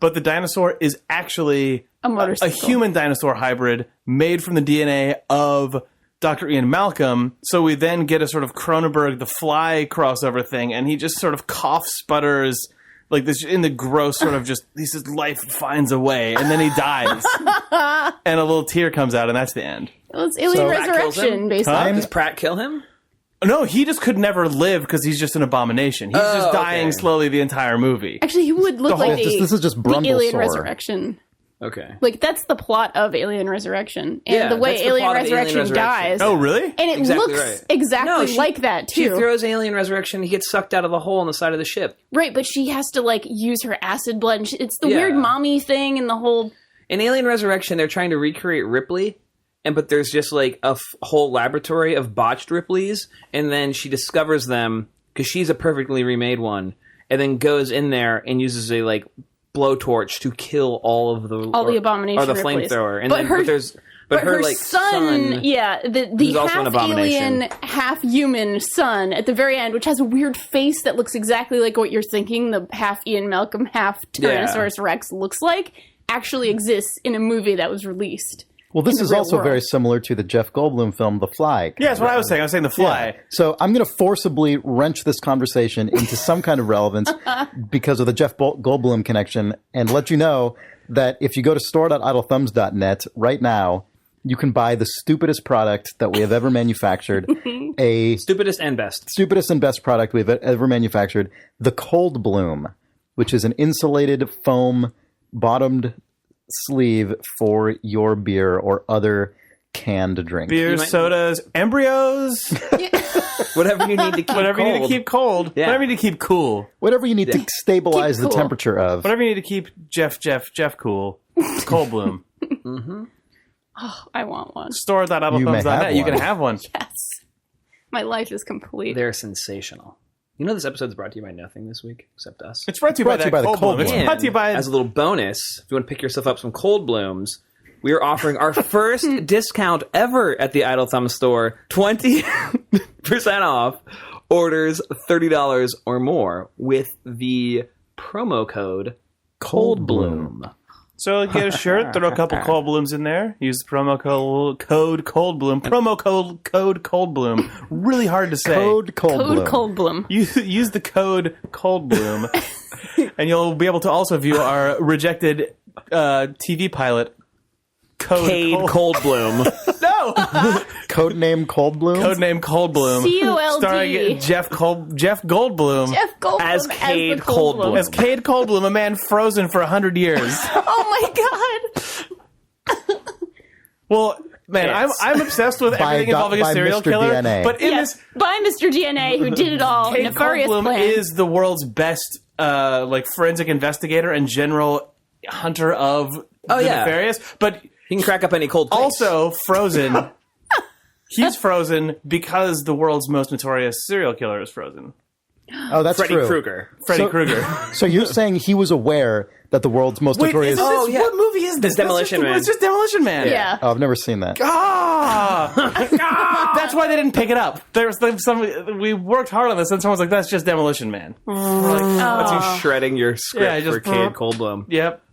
but the dinosaur is actually A motorcycle. a human dinosaur hybrid made from the DNA of Dr. Ian Malcolm, so we then get a sort of Cronenberg The Fly crossover thing, and he just sort of coughs, sputters, like this in the gross sort of just, he says life finds a way, and then he dies. And a little tear comes out, and that's the end. Well, it's Alien Pratt kills Resurrection, him? basically. Does Pratt kill him? No, he just could never live because he's just an abomination. He's just dying okay. slowly the entire movie. Actually, he would look like this is just the Alien Brundlesore. Resurrection. Okay. Like, that's the plot of Alien Resurrection. And Yeah, the way that's the Alien plot of Alien Resurrection Resurrection. dies. Oh, really? And it Exactly looks right. exactly like that, She too. throws Alien Resurrection. He gets sucked out of the hole on the side of the ship. Right, but she has to, like, use her acid blood. And it's the Yeah. weird mommy thing and the whole... In Alien Resurrection, they're trying to recreate Ripley, but there's just like a whole laboratory of botched Ripleys, and then she discovers them because she's a perfectly remade one, and then goes in there and uses a like blowtorch to kill all the abomination or the Ripleys. flamethrower. And But then her- but her her like son, yeah, the who's also an half abomination. alien, half human son at the very end, which has a weird face that looks exactly like what you're thinking the half Ian Malcolm, half Tyrannosaurus Rex looks like, actually exists in a movie that was released. Well, this in the is real also world. very similar to the Jeff Goldblum film, The Fly. Yeah, that's what I was saying. I was saying The Fly. Yeah. So I'm going to forcibly wrench this conversation into some kind of relevance because of the Jeff Goldblum connection, and let you know that if you go to store.idlethumbs.net right now, you can buy the stupidest product that we have ever manufactured, stupidest and best. stupidest and best product we've ever manufactured, the Coldblum, which is an insulated foam bottomed sleeve for your beer or other canned drink. Beers, sodas, embryos, Whatever you need to keep whatever you need to cold. keep cold, Yeah. whatever you need to keep cool, Whatever you need to stabilize Keep the cool. temperature of. whatever you need to keep Jeff cool. Coldblum. I want one. Store.idlethumbs.net. You can one. have one. Yes. My life is complete. They're sensational. You know this episode's brought to you by nothing this week, except us. It's brought to you by Brought to that you by the Coldblum. Coldblum. It's brought to you by... As a little bonus, if you want to pick yourself up some cold blooms, we are offering our first discount ever at the Idle Thumb store, 20% off orders $30 or more with the promo code Coldblum. So get a shirt, throw a couple Coldblums in there, use the promo code Coldblum. Promo code Coldblum. Really hard to say. Code Coldblum. Code Coldblum. Use the code Coldblum, and you'll be able to also view our rejected TV pilot, Cade Coldblum. No! Codename Coldblum. Codename Coldblum. COLD. Starring Jeff Goldblum. Jeff Goldblum As the Cade Coldblum. As Cade Coldblum, a man frozen for 100 years. Oh my god. Well, man, Yes. I'm obsessed with By everything involving a by serial Mr. killer. DNA. But in Yes, this, by Mr. DNA, who did it all. Cade Nefarious Coldblum plan. is the world's best like forensic investigator and general hunter of the yeah. nefarious. But He can crack up any cold place. also frozen. He's frozen because the world's most notorious serial killer is frozen. Oh, that's Freddy true. Krueger. Freddy Krueger. So you're saying he was aware that the world's most notorious... What movie is this? It's Demolition Man. It's just Demolition Man. Yeah. Oh, I've never seen that. That's why they didn't pick it up. There's some. We worked hard on this, and someone's like, "That's just Demolition Man." That's you shredding your script Yeah, just- for Cade Coldblum. Yep.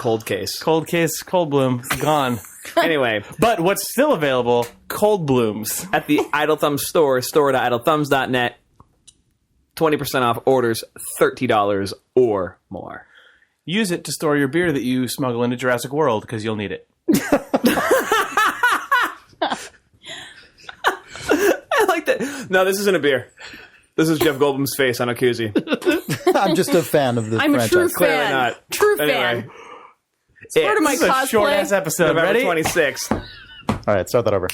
Cold case. Cold case, Coldblum, gone. Anyway, But what's still available? Coldblums. at the Idle Thumbs store, store.idlethumbs.net, 20% off orders $30 or more. Use it to store your beer that you smuggle into Jurassic World because you'll need it. I like that. No, this isn't a beer. This is Jeff Goldblum's face on a koozie. I'm just a fan of this I'm a franchise. true Clearly fan. not. True Anyway. fan. Part of my This is a short cosplay. ass episode. November Ready? 26th. All right, start that over.